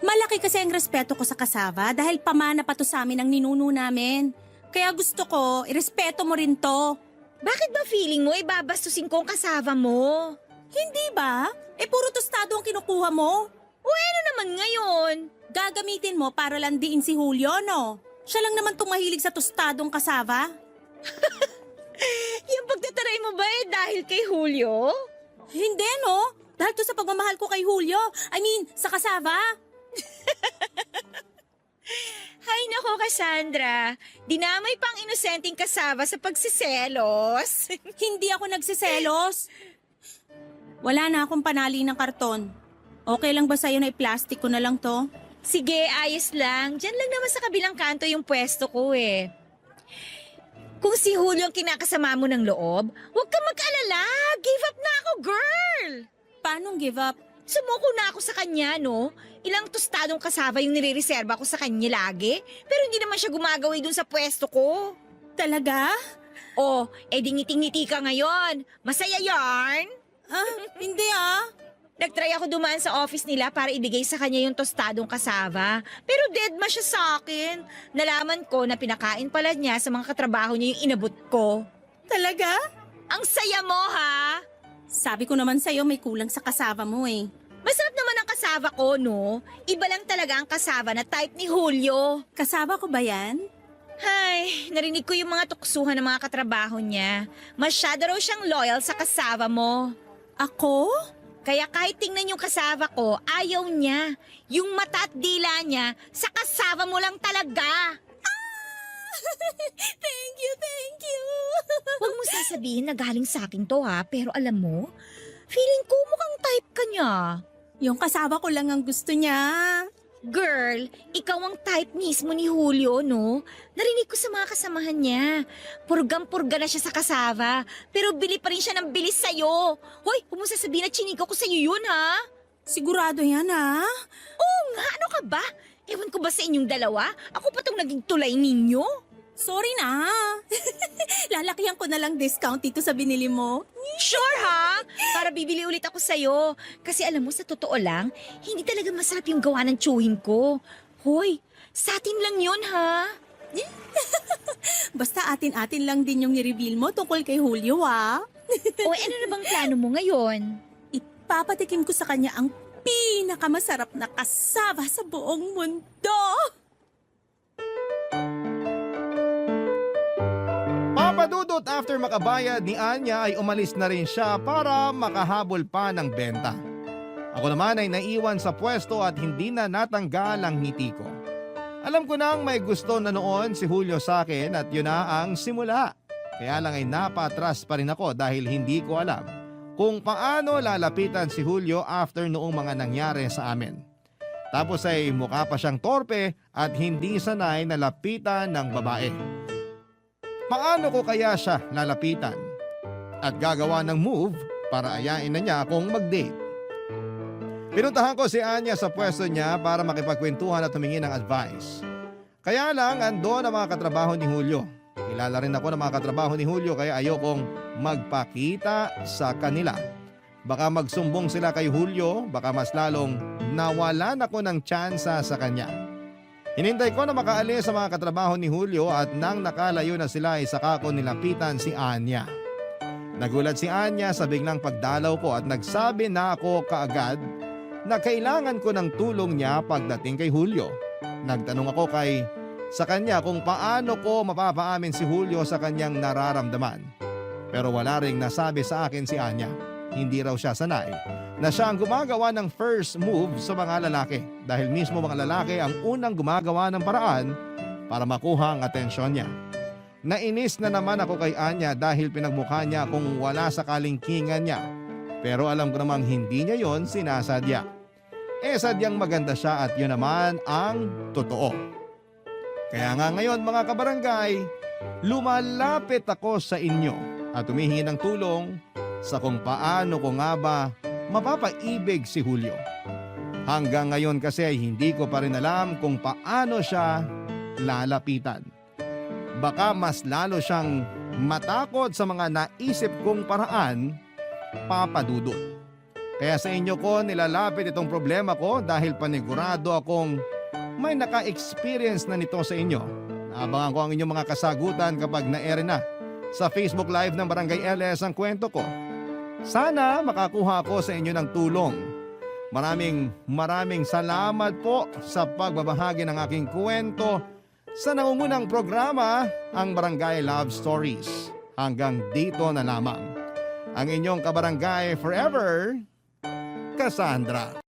Malaki kasi ang respeto ko sa kasava dahil pamana pa to sa amin ang ninuno namin. Kaya gusto ko, irespeto mo rin to. Bakit ba feeling mo ibabastusin ko ang kasava mo? Hindi ba? Puro tostado ang kinukuha mo. O ano naman ngayon? Gagamitin mo para landiin si Julio, no? Siya lang naman tumahilig sa tostadong kasava. Yung pagtataray mo ba dahil kay Julio? Hindi, no? Dahil to sa pagmamahal ko kay Julio. I mean, sa kasava. Hay nako, Cassandra. Dinamay pang inosenteng kasava sa pagsiselos. Hindi ako nagsiselos. Wala na akong panali ng karton. Okay lang ba sa'yo na i-plastic ko na lang to? Sige, ayos lang. Diyan lang naman sa kabilang kanto yung pwesto ko eh. Kung si Julio ang kinakasama mo ng loob, huwag kang mag-alala. Give up na ako, girl! Paanong give up? Sumuko na ako sa kanya, no? Ilang tostadong kasava yung nire-reserva ko sa kanya lagi. Pero hindi naman siya gumagawa dun sa pwesto ko. Talaga? Oh, di ngiti-ngiti ka ngayon. Masaya yarn? Hindi ah. Nagtry ako dumaan sa office nila para ibigay sa kanya yung tostadong kasava. Pero deadma siya sa akin. Nalaman ko na pinakain pala niya sa mga katrabaho niya yung inabot ko. Talaga? Ang saya mo, ha? Sabi ko naman sa'yo may kulang sa kasava mo eh. Masarap naman ang kasava ko, no? Iba lang talaga ang kasava na type ni Julio. Kasava ko ba yan? Ay, narinig ko yung mga tuksuhan ng mga katrabaho niya. Masyado raw siyang loyal sa kasava mo. Ako? Kaya kahit tingnan yung kasava ko, ayaw niya. Yung mata at dila niya, sa kasava mo lang talaga. Thank you. Huwag mo sasabihin na galing sa akin to ha, pero alam mo, feeling ko mukhang type ka niya. Yung kasava ko lang ang gusto niya. Girl, ikaw ang type mismo ni Julio, no? Narinig ko sa mga kasamahan niya. Purgam-purga na siya sa kasava, pero bili pa rin siya ng bilis sa'yo. Hoy, huwag mo sasabihin na chinigo ko sa'yo yun, ha? Sigurado yan ah. Oo nga, ano ka ba? Ewan ko ba sa inyong dalawa? Ako pa tong naging tulay ninyo? Sorry na. Lalakihan ko na lang discount dito sa binili mo. Sure ha? Para bibili ulit ako sa'yo. Kasi alam mo, sa totoo lang, hindi talaga masarap yung gawa ng chewin ko. Hoy, sa atin lang yun ha? Basta atin-atin lang din yung ni-reveal mo tungkol kay Julio ah. O ano na bang plano mo ngayon? Ipapatikim ko sa kanya ang pinakamasarap na kasava sa buong mundo. Papadudot after makabayad ni Anya ay umalis na rin siya para makahabol pa ng benta. Ako naman ay naiwan sa pwesto at hindi na natanggal ang ngiti ko. Alam ko nang may gusto na noon si Julio sa akin at yun na ang simula. Kaya lang ay napatras pa rin ako dahil hindi ko alam kung paano lalapitan si Julio after noong mga nangyari sa amin. Tapos ay mukha pa siyang torpe at hindi sanay na lapitan ng babae. Paano ko kaya siya lalapitan at gagawa ng move para ayain na niya akong mag-date? Pinuntahan ko si Anya sa pwesto niya para makipagkwentuhan at humingi ng advice. Kaya lang andon ang mga katrabaho ni Julio. Kilala rin ako ng mga katrabaho ni Julio kaya ayokong magpakita sa kanila. Baka magsumbong sila kay Julio, baka mas lalong nawalan ako ng tsansa sa kanya. Hinintay ko na makaalis sa mga katrabaho ni Julio at nang nakalayo na sila ay saka ko nilapitan si Anya. Nagulat si Anya sa biglang pagdalaw ko at nagsabi na ako kaagad na kailangan ko ng tulong niya pagdating kay Julio. Nagtanong ako sa kanya kung paano ko mapapaamin si Julio sa kanyang nararamdaman. Pero wala ring nasabi sa akin si Anya. Hindi raw siya sanay na siya ang gumagawa ng first move sa mga lalaki dahil mismo mga lalaki ang unang gumagawa ng paraan para makuha ang atensyon niya. Nainis na naman ako kay Anya dahil pinagmukha niya kung wala sa kalingkingan niya. Pero alam ko namang hindi niya yon sinasadya. Sadyang maganda siya at yun naman ang totoo. Kaya nga ngayon mga kabarangay, lumalapit ako sa inyo at humihingi ng tulong sa kung paano ko nga ba mapapaibig si Julio. Hanggang ngayon kasi ay hindi ko pa rin alam kung paano siya lalapitan. Baka mas lalo siyang matakot sa mga naisip kong paraan, Papa Dudut. Kaya sa inyo ko nilalapit itong problema ko dahil panigurado akong may naka-experience na nito sa inyo. Naabangan ko ang inyong mga kasagutan kapag na-air na sa Facebook Live ng Barangay LS ang kwento ko. Sana makakuha ako sa inyo ng tulong. Maraming salamat po sa pagbabahagi ng aking kwento sa nangungunang programa, ang Barangay Love Stories. Hanggang dito na lamang. Ang inyong kabarangay forever, Cassandra.